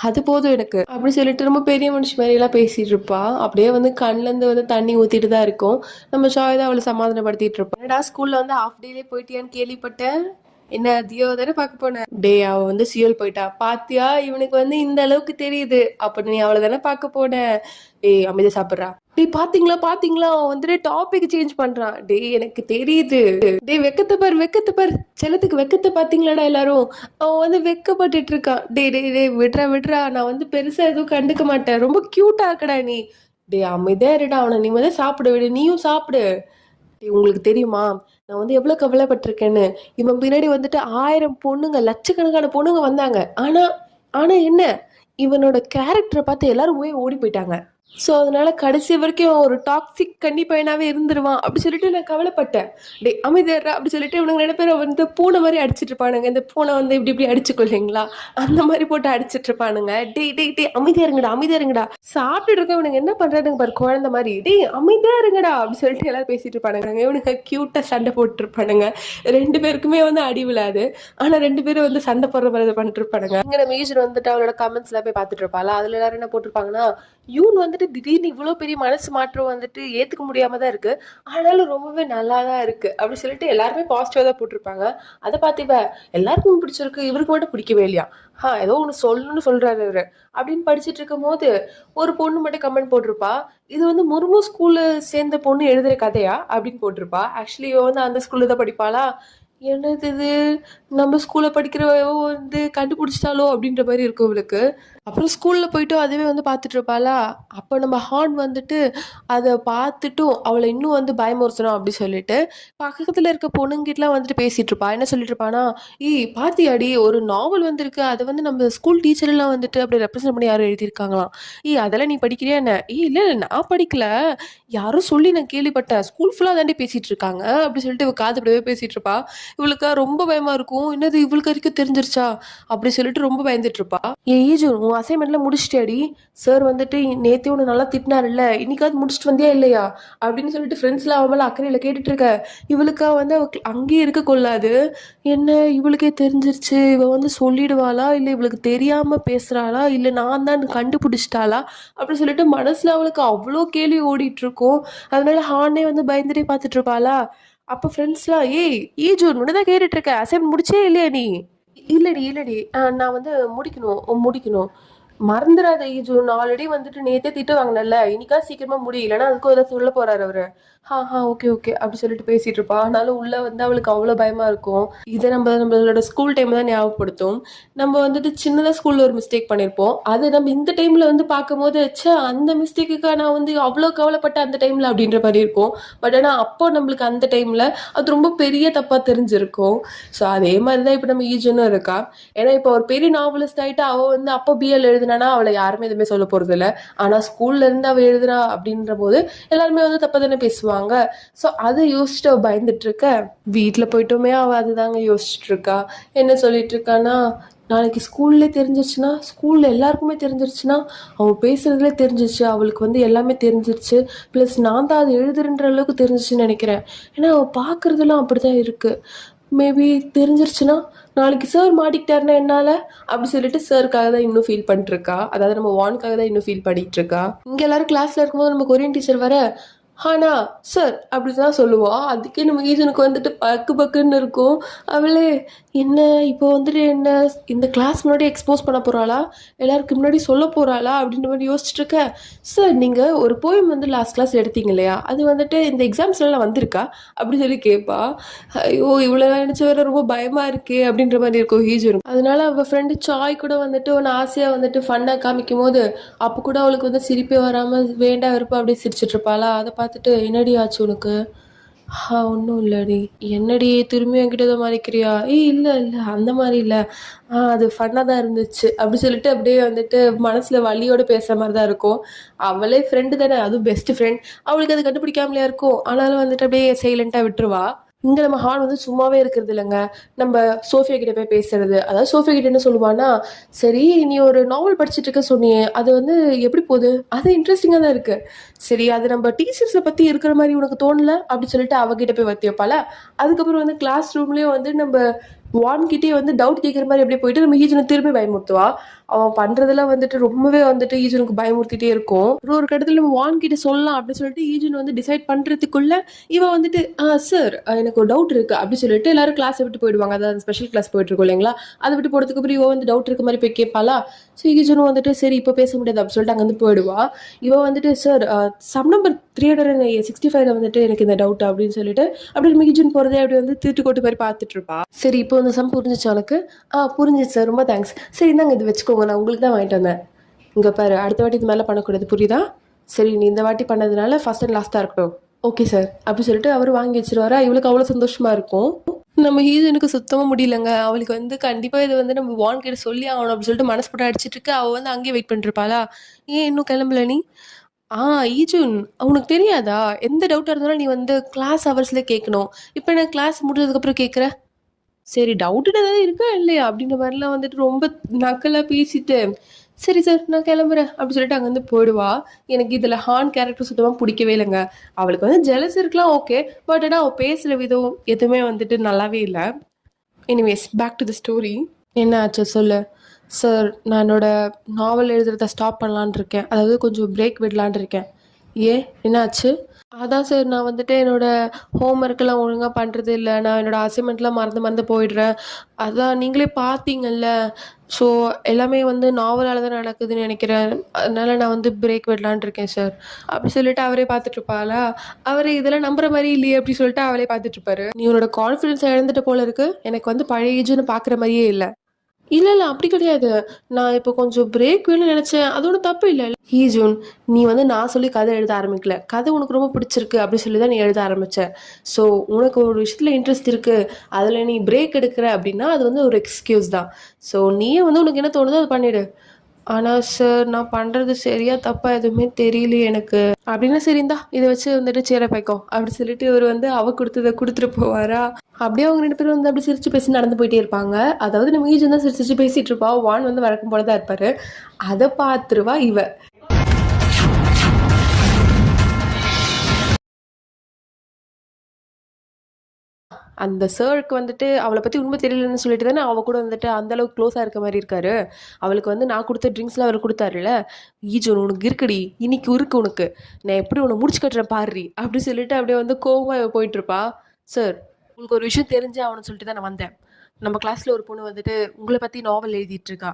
அது போதும் எனக்கு அப்படி சொல்லிட்டு ரொம்ப பெரிய மனுஷன் மாதிரி எல்லாம் பேசிட்டு இருப்பா. அப்படியே வந்து கண்ணுல இருந்து வந்து தண்ணி ஊத்திட்டு தான் இருக்கும். நம்ம ஷாய் தான் அவளை சமாதானப்படுத்திட்டு இருப்போம். என்னடா ஸ்கூல்ல வந்து ஹாஃப் டேலே போயிட்டியான்னு கேள்விப்பட்டேன். என்ன தியோ தானே பார்க்க போனேன். டேய் அவ வந்து சியோல் போயிட்டா பாத்தியா, இவனுக்கு வந்து இந்த அளவுக்கு தெரியுது, அப்ப நீ அவளை தானே பார்க்க போன. ஏய் அமைதியா சாப்பிடுறா. டேய் பாத்தீங்களா பாத்தீங்களா, அவன் வந்துட்டு டாபிக் சேஞ்ச் பண்றான். டேய் எனக்கு தெரியுது. டேய் வெக்கத்தை பார் செல்லத்துக்கு வெக்கத்தை பாத்தீங்களாடா எல்லாரும். அவன் வந்து வெக்கப்பட்டுட்டு இருக்கான். டேய் டேய் டேய் விட்றா விட்றா, நான் வந்து பெருசா எதுவும் கண்டுக்க மாட்டேன், ரொம்ப கியூட்டா இருக்கடா நீ. டேய் அமைதியா இருடா, அவனை நீ வந்து சாப்பிட விடு, நீயும் சாப்பிடு. டேய் உங்களுக்கு தெரியுமா நான் வந்து எவ்வளவு கவலைப்பட்டிருக்கேன்னு. இவன் பின்னாடி வந்துட்டு 1000 பொண்ணுங்க, லட்சக்கணக்கான பொண்ணுங்க வந்தாங்க. ஆனா ஆனா என்ன, இவனோட கேரக்டரை பார்த்து எல்லாரும் போய் ஓடி போயிட்டாங்க. ஸோ அதனால கடைசி வரைக்கும் அவன் ஒரு டாக்ஸிக் கன்னி பையனாவே இருந்துருவான் அப்படி சொல்லிட்டு நான் கவலைப்பட்டேன். டே அமைதியாடுறா அப்படி சொல்லிட்டு இவனுங்க ரெண்டு பேரும் வந்து பூனை மாதிரி அடிச்சிட்டு இருப்பானுங்க. இந்த பூனை வந்து இப்படி இப்படி அடிச்சுக்கொள்ளைங்களா, அந்த மாதிரி போட்டு அடிச்சிட்டு இருப்பானுங்க. டே டே டே அமைதியா இருங்கடா அமைதியா இருங்கடா, சாப்பிட்டுட்டு இருக்க இவனுங்க என்ன பண்றானுங்க பாரு குழந்தை மாதிரி. டே அமைதியா இருங்கடா அப்படி சொல்லிட்டு எல்லாரும் பேசிட்டு இருப்பானுங்க. இவனுங்க கியூட்டா சண்டை போட்டு இருப்பானுங்க. ரெண்டு பேருக்குமே வந்து அடி விழாது, ஆனா ரெண்டு பேரும் வந்து சண்டை போடுற மாதிரி பண்ணிட்டு இருப்பானுங்க. இங்க நம்ம ஈஜர் வந்துட்டு அவளோட கமெண்ட்ஸ் எல்லாம் போய் பார்த்துட்டு இருப்பாளா, அதுல எல்லாரும் என்ன போட்டிருப்பாங்கன்னா, யூன் வந்துட்டு திடீர்னு இவ்வளவு பெரிய மனசு மாற்றம் வந்துட்டு ஏத்துக்க முடியாம தான் இருக்கு, ஆனாலும் ரொம்பவே நல்லா தான் இருக்கு அப்படி சொல்லிட்டு எல்லாருமே பாசிட்டிவா தான் போட்டிருப்பாங்க. அதை பார்த்து இவ எல்லாருக்கும் பிடிச்சிருக்கு, இவருக்கு மட்டும் பிடிக்கவே இல்லையா, ஏதோ ஒண்ணு சொல்லணும்னு சொல்றாரு இவரு அப்படின்னு படிச்சுட்டு இருக்கும் போது ஒரு பொண்ணு மட்டும் கமெண்ட் போட்டிருப்பா, இது வந்து முர்மு ஸ்கூல்ல சேர்ந்த பொண்ணு எழுதுற கதையா அப்படின்னு போட்டிருப்பா. ஆக்சுவலி இவ வந்து அந்த ஸ்கூல்ல தான் படிப்பாளா. என்னது இது, நம்ம ஸ்கூல்ல படிக்கிறவ வந்து கண்டுபிடிச்சிட்டாலோ அப்படின்ற மாதிரி இருக்கும் இவளுக்கு. அப்புறம் ஸ்கூல்ல போயிட்டு அதுவே வந்து பார்த்துட்டு இருப்பாளா. அப்போ நம்ம ஹார்ன் வந்துட்டு அதை பார்த்துட்டும் அவளை இன்னும் வந்து பயமுறுத்தணும் அப்படி சொல்லிட்டு பக்கத்துல இருக்க பொண்ணுங்கிட்டலாம் வந்துட்டு பேசிட்டு இருப்பா. என்ன சொல்லிட்டு இருப்பானா, பாத்தியாடி ஒரு நாவல் வந்திருக்கு, அதை வந்து நம்ம ஸ்கூல் டீச்சர் எல்லாம் வந்துட்டு அப்படி ரெப்ரசென்ட் பண்ணி யாரும் எழுதியிருக்காங்களாம். அதெல்லாம் நீ படிக்கிறியா என்ன? இல்ல இல்ல நான் படிக்கல, யாரும் சொல்லி நான் கேள்விப்பட்டேன், ஸ்கூல் ஃபுல்லா தாண்டி பேசிட்டு இருக்காங்க அப்படி சொல்லிட்டு இவ காதுபடவே பேசிட்டு இருப்பா. இவளுக்கா ரொம்ப பயமா இருக்கும், என்னது இவளுக்கு வரைக்கும் தெரிஞ்சிருச்சா அப்படி சொல்லிட்டு ரொம்ப பயந்துட்டு இருப்பா. ஈஜு உன் அசைன்மெண்ட்லாம் முடிச்சிட்டியாடி, சார் வந்துட்டு நேத்தே ஒன்று நல்லா திட்டினாருல்ல, இன்னைக்காவது முடிச்சுட்டு வந்தியா இல்லையா அப்படின்னு சொல்லிட்டு ஃப்ரெண்ட்ஸ்லாம் அவன் மேலே அக்கறையில் கேட்டுட்டு இருக்க. இவளுக்கா வந்து அவ அங்கேயே இருக்க கொள்ளாது. என்ன இவளுக்கே தெரிஞ்சிருச்சு, இவ வந்து சொல்லிடுவாளா இல்லை இவளுக்கு தெரியாம பேசுறாளா இல்லை நான் தான் கண்டுபிடிச்சிட்டாளா அப்படி சொல்லிட்டு மனசுல அவளுக்கு அவ்வளோ கேள்வி ஓடிட்டு இருக்கும். அதனால ஹார்னே வந்து பயந்துட்டே பார்த்துட்டு இருப்பாளா. அப்போ ஃப்ரெண்ட்ஸ்லாம் ஈஜூன் உன்னதான் கேட்டுட்டு இருக்க, அசைன்மெண்ட் முடிச்சே இல்லையா நீ? இல்லடி நான் வந்து முடிக்கணும் மறந்துடாத ஈஜூன், ஆல்ரெடி வந்துட்டு நேத்தே திட்டு வாங்கினல, இன்னைக்கா சீக்கிரமா முடியலன்னா அதுக்கும் ஏதாவது சொல்ல போறாரு அவரு. ஓகே ஓகே அப்படி சொல்லிட்டு பேசிட்டு இருப்பா. ஆனாலும் உள்ள வந்து அவளுக்கு அவ்வளவு பயமா இருக்கும். இதை நம்மளோட ஸ்கூல் டைம் தான் ஞாபகப்படுத்தும். நம்ம வந்துட்டு சின்னதா ஸ்கூல்ல ஒரு மிஸ்டேக் பண்ணிருப்போம், அது நம்ம இந்த டைம்ல வந்து பார்க்கும் போது அந்த மிஸ்டேக்குக்கா நான் வந்து அவ்வளவு கவலைப்பட்ட அந்த டைம்ல அப்படின்ற மாதிரி இருக்கும். பட் ஆனா அப்போ நம்மளுக்கு அந்த டைம்ல அது ரொம்ப பெரிய தப்பா தெரிஞ்சிருக்கும். ஸோ அதே மாதிரிதான் இப்ப நம்ம ஈஜனும் இருக்கா. ஏன்னா இப்போ ஒரு பெரிய நாவலிஸ்ட் ஆயிட்டு அவ வந்து அப்போ பிஎல் எழுதுனா அவளை யாருமே எதுவுமே சொல்ல போறது இல்லை. ஆனா ஸ்கூல்ல இருந்து அவ எழுதுறா அப்படின்ற போது எல்லாருமே வந்து தப்பா தானே பேசுவாங்க. ஸோ அதை யோசிச்சுட்டு அவ பயந்துட்டு இருக்க. வீட்டுல போயிட்டோமே அவ அதுதாங்க யோசிச்சுட்டு இருக்கா. என்ன சொல்லிட்டு இருக்கானா, நாளைக்கு ஸ்கூல்ல தெரிஞ்சிருச்சுன்னா, ஸ்கூல்ல எல்லாருக்குமே தெரிஞ்சிருச்சுன்னா, அவ பேசுறதுல தெரிஞ்சிருச்சு, அவளுக்கு வந்து எல்லாமே தெரிஞ்சிருச்சு, பிளஸ் நான் தான் அது எழுதுறன்ற அளவுக்கு தெரிஞ்சிச்சுன்னு நினைக்கிறேன். ஏன்னா அவ பாக்குறதுலாம் அப்படிதான் இருக்கு. மேபி தெரிஞ்சிருச்சுன்னா நாளைக்கு சார் மாட்டிக்கிட்டாருன்னா என்னால அப்படி சொல்லிட்டு சாருக்காக தான் இன்னும் ஃபீல் பண்ணிட்டு இருக்கா. அதாவது நம்ம வான்காக தான் இன்னும் ஃபீல் பண்ணிட்டு இருக்கா. இங்க எல்லாரும் கிளாஸ்ல இருக்கும்போது நம்ம கொரியன் டீச்சர் வர ஆனா சார் அப்படிதான் சொல்லுவா. அதுக்கே நம்ம ஈஜனுக்கு வந்துட்டு பக்கு பக்குன்னு இருக்கும். அவளே என்ன இப்போ வந்துட்டு என்ன இந்த கிளாஸ் முன்னாடி எக்ஸ்போஸ் பண்ண போறாளா, எல்லாருக்கு முன்னாடி சொல்ல போறாளா அப்படின்ற மாதிரி யோசிச்சுட்டு இருக்க. சார் நீங்க ஒரு போயம் வந்து லாஸ்ட் கிளாஸ் எடுத்தீங்க இல்லையா, அது வந்துட்டு இந்த எக்ஸாம்ஸ்லாம் வந்திருக்கா அப்படின்னு சொல்லி கேட்பா. ஐயோ இவ்வளவு நினைச்ச வர ரொம்ப பயமா இருக்கே அப்படின்ற மாதிரி இருக்கும் ஈஜன். அதனால அவ ஃப்ரெண்டு சாய் கூட வந்துட்டு ஒன்னு ஆசையா வந்துட்டு ஃபன்னா காமிக்கும் போது அப்ப கூட அவளுக்கு வந்து சிரிப்பே வராம வேண்டா இருப்பா அப்படியே சிரிச்சிட்டு இருப்பாளா. அதை பார்த்துட்டு என்னடி ஆச்சு உனக்கு? ஒன்றும் இல்லடி. என்னடி திரும்பி என்கிட்ட தான் மறைக்கிறியா? இல்லை இல்லை அந்த மாதிரி இல்லை, அது ஃபன்னாக தான் இருந்துச்சு அப்படி சொல்லிட்டு அப்படியே வந்துட்டு மனசுல வலியோட பேசுற மாதிரி தான் இருக்கும். அவளே ஃப்ரெண்டு தானே, அதுவும் பெஸ்ட் ஃப்ரெண்ட், அவளுக்கு அது கண்டுபிடிக்காமலையா இருக்கும். ஆனாலும் வந்துட்டு அப்படியே சைலண்டா விட்டுருவா. இங்க நம்ம ஹான் வந்து சும்மாவே இருக்கிறது இல்லைங்க. நம்ம சோஃபியா கிட்ட போய் பேசுறது. அதாவது சோஃபியா கிட்ட என்ன சொல்லுவான்னா, சரி நீ ஒரு நாவல் படிச்சுட்டு இருக்க சொன்னியே, அது வந்து எப்படி போகுது? அது இன்ட்ரெஸ்டிங்கா தான் இருக்கு. சரி அது நம்ம டீச்சர்ஸை பத்தி இருக்கிற மாதிரி உனக்கு தோணல அப்படி சொல்லிட்டு அவகிட்ட போய் வத்தி வைப்பால. அதுக்கப்புறம் வந்து கிளாஸ் ரூம்லயும் வந்து நம்ம வான்கிட்டயே வந்து டவுட் கேட்குற மாதிரி அப்படியே போயிட்டு நம்ம ஈஜனை திரும்பி பயமுறுத்துவா. அவன் பண்றதெல்லாம் வந்துட்டு ரொம்பவே வந்துட்டு ஈஜனுக்கு பயமுறுத்திட்டே இருக்கும். ஒரு கட்டத்துல நம்ம வான் கிட்ட சொல்லலாம் அப்படின்னு சொல்லிட்டு ஈஜன் வந்து டிசைட் பண்றதுக்குள்ள இவன் வந்துட்டு சார் எனக்கு ஒரு டவுட் இருக்கு அப்படின்னு சொல்லிட்டு எல்லாரும் கிளாஸை விட்டு போயிடுவாங்க. அதாவது ஸ்பெஷல் கிளாஸ் போயிட்டு இருக்கோம் இல்லைங்களா, அதை விட்டு போறதுக்கு அப்புறம் இவன் வந்து டவுட் இருக்க மாதிரி போய் கேட்பாளா. ஸோ ஈஜனும் வந்துட்டு சரி இப்போ பேச முடியாது அப்படின்னு சொல்லிட்டு அங்கே வந்து போயிடுவா. இவன் வந்துட்டு சார் சம் நம்பர் 365 வந்துட்டு எனக்கு இந்த டவுட் அப்படின்னு சொல்லிட்டு அப்படி நம்ம ஈஜன் போறதே அப்படி வந்து தீட்டு கொட்டு மாதிரி பார்த்துட்டு இருப்பா. சரி இப்போ இந்த சம் புரிஞ்சிச்சு உனக்கு? புரிஞ்சிச்சு சார், ரொம்ப தேங்க்ஸ். சரி இந்தாங்க இது வச்சுக்கோங்க, நான் உங்களுக்கு தான் வாங்கிட்டு வந்தேன். இங்கே பாரு, அடுத்த வாட்டி இது மேலே பண்ணக்கூடாது, புரியுதா? சரி நீ இந்த வாட்டி பண்ணதுனால ஃபர்ஸ்ட் அண்ட் லாஸ்ட்டாக இருக்கட்டும். ஓகே சார் அப்படி சொல்லிட்டு அவர் வாங்கி வச்சிருவாரா. இவளுக்கு அவ்வளோ சந்தோஷமா இருக்கும். நம்ம ஹீரோனுக்கு சுத்தமாக முடியலங்க. அவளுக்கு வந்து கண்டிப்பாக இது வந்து நம்ம வான் கிட்ட சொல்லி ஆகணும் அப்படின்னு சொல்லிட்டு மனசு போட்டு அடிச்சிட்டு இருக்கு. அவள் வந்து அங்கேயே வெயிட் பண்ணிருப்பாளா. ஏன் இன்னும் கிளம்பல நீ? ஈஜுன் உனக்கு தெரியாதா, எந்த டவுட்டாக இருந்தாலும் நீ வந்து கிளாஸ் ஹவர்ஸ்லேயே கேட்கணும். இப்போ என்ன கிளாஸ் முடிஞ்சதுக்கப்புறம் கேட்குற? சரி டவுட்டு ஏதாவது இருக்கா இல்லையா அப்படின்ற மாதிரிலாம் வந்துட்டு ரொம்ப நக்கலாக பேசிட்டு சரி சார் நான் கிளம்புறேன் அப்படி சொல்லிட்டு அங்கேருந்து போயிடுவா. எனக்கு இதில் ஹான் கேரக்டர் சுத்தமாக பிடிக்கவே இல்லைங்க. அவளுக்கு வந்து ஜெலஸ் இருக்கலாம் ஓகே, பட் ஆனால் அவள் பேசுகிற விதம் எதுவுமே வந்துட்டு நல்லாவே இல்லை. Anyways back to the story. என்ன ஆச்சு சொல்லு. சார் நான் என்னோட நாவல் எழுதுறத ஸ்டாப் பண்ணலான் இருக்கேன், அதாவது கொஞ்சம் பிரேக் விடலான் இருக்கேன். ஏன் என்ன ஆச்சு? அதான் சார் நான் வந்துட்டு என்னோட ஹோம் ஒர்க்கெல்லாம் ஒழுங்காக பண்ணுறது இல்லை, நான் என்னோட அசைன்மெண்ட்லாம் மறந்து மறந்து போயிடுறேன். அதான் நீங்களே பார்த்தீங்கல்ல. ஸோ எல்லாமே வந்து நாவலால் தான் நடக்குதுன்னு நினைக்கிறேன். அதனால நான் வந்து பிரேக் விடலான் இருக்கேன் சார் அப்படி சொல்லிட்டு அவரே பார்த்துட்டு இருப்பாளா. அவரே இதெல்லாம் நம்புற மாதிரி இல்லையே அப்படி சொல்லிட்டு அவரே பார்த்துட்டு இருப்பாரு. நீ உன்னோட கான்ஃபிடன்ஸை இழந்துட்டு போல இருக்கு, எனக்கு வந்து பழைய ஏஜுன்னு பார்க்குற மாதிரியே இல்லை. இல்ல அப்படி கிடையாது. நான் இப்போ கொஞ்சம் பிரேக் வேணும்னு நினைச்சேன், அது ஒன்றும் தப்பு இல்லை. ஜூன் நீ வந்து நான் சொல்லி கதை எழுத ஆரம்பிக்கல, கதை உனக்கு ரொம்ப பிடிச்சிருக்கு அப்படி சொல்லி தான் நீ எழுத ஆரம்பிச்ச. ஸோ உனக்கு ஒரு விஷயத்துல இன்ட்ரெஸ்ட் இருக்கு, அதில் நீ பிரேக் எடுக்கிற அப்படின்னா அது வந்து ஒரு எக்ஸ்கியூஸ் தான். ஸோ நீயே வந்து உனக்கு என்ன தோணுதோ அதை பண்ணிடு. ஆனால் சார் நான் பண்ணுறது சரியா தப்பா எதுவுமே தெரியலையே எனக்கு அப்படின்னா சரி இந்தா இதை வச்சு வந்துட்டு சேர பைக்கோ அப்படி சொல்லிட்டு இவர் வந்து அவ கொடுத்ததை கொடுத்துட்டு போவாரா. அப்படியே அவங்க 2 பேரும் வந்து அப்படி சிரிச்சு பேசி நடந்து போயிட்டே இருப்பாங்க. அதாவது நம்ம ஈஜன் தான் சிரிச்சு பேசிட்டு இருப்பா, வான் வந்து வழக்கம் போலதான் இருப்பாரு. அதை பார்த்துருவா இவ. அந்த சருக்கு வந்துட்டு அவளை பற்றி உண்மை தெரியலன்னு சொல்லிட்டு தானே அவள் கூட வந்துட்டு அந்தளவுக்கு க்ளோஸாக இருக்க மாதிரி இருக்காரு. அவளுக்கு வந்து நான் கொடுத்த ட்ரிங்க்ஸ்லாம் அவர் கொடுத்தாருல. ஈஜோன் உனக்கு இருக்குடி, இன்னைக்கு இருக்கு உனக்கு, நான் எப்படி உன்னை முடிச்சு கட்டுறேன் பாரு அப்படி சொல்லிட்டு அப்படியே வந்து கோவமாக போயிட்டுருப்பா. சார் உங்களுக்கு ஒரு விஷயம் தெரிஞ்சே ஆகணும்னு சொல்லிட்டு தான் நான் வந்தேன். நம்ம கிளாஸில் ஒரு பொண்ணு வந்துட்டு உங்களை பற்றி நாவல் எழுதிட்டு இருக்கா.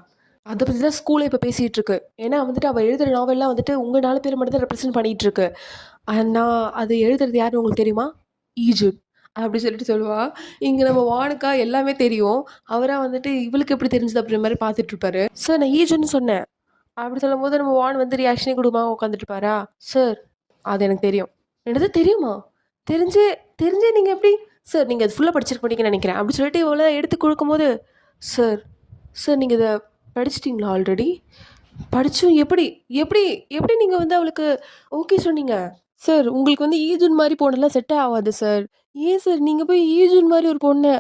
அதை பற்றி தான் ஸ்கூலில் இப்போ பேசிகிட்டு இருக்கு. ஏன்னா வந்துட்டு அவள் எழுதுகிற நாவல்லாம் வந்துட்டு உங்கள் 4 பேர் மட்டும் தான் ரெப்ரசென்ட் பண்ணிகிட்டு இருக்கு. நான் அது எழுதுறது யாருன்னு உங்களுக்கு தெரியுமா? ஈஜுன் அப்படி சொல்லிட்டு சொல்லுவா. இங்கே நம்ம வானுக்கா எல்லாமே தெரியும், அவராக வந்துட்டு இவளுக்கு எப்படி தெரிஞ்சது அப்படின்ற மாதிரி பார்த்துட்டு இருப்பாரு. சார் நான் ஈஜுன்னு சொன்னேன் அப்படி சொல்லும் போது நம்ம வான் வந்து ரியாக்ஷனே கொடுமா உட்காந்துட்டு இருப்பாரா. சார் அது எனக்கு தெரியும். என்னது தெரியுமா? தெரிஞ்சே தெரிஞ்சே நீங்கள் எப்படி சார் நீங்கள் அது ஃபுல்லாக படிச்சிருக்க மாட்டீங்கன்னு நினைக்கிறேன் அப்படி சொல்லிட்டு இவ்வளோ எடுத்து கொடுக்கும்போது சார் சார் நீங்கள் இதை படிச்சிட்டிங்களா ஆல்ரெடி? படிச்சும் எப்படி எப்படி எப்படி நீங்கள் வந்து அவளுக்கு ஓகே சொன்னீங்க? சார் உங்களுக்கு வந்து ஈஜுன் மாதிரி பொண்ணெல்லாம் செட்டே ஆகாது சார். ஏன் சார் நீங்கள் போய் ஈஜுன் மாதிரி ஒரு பொண்ணை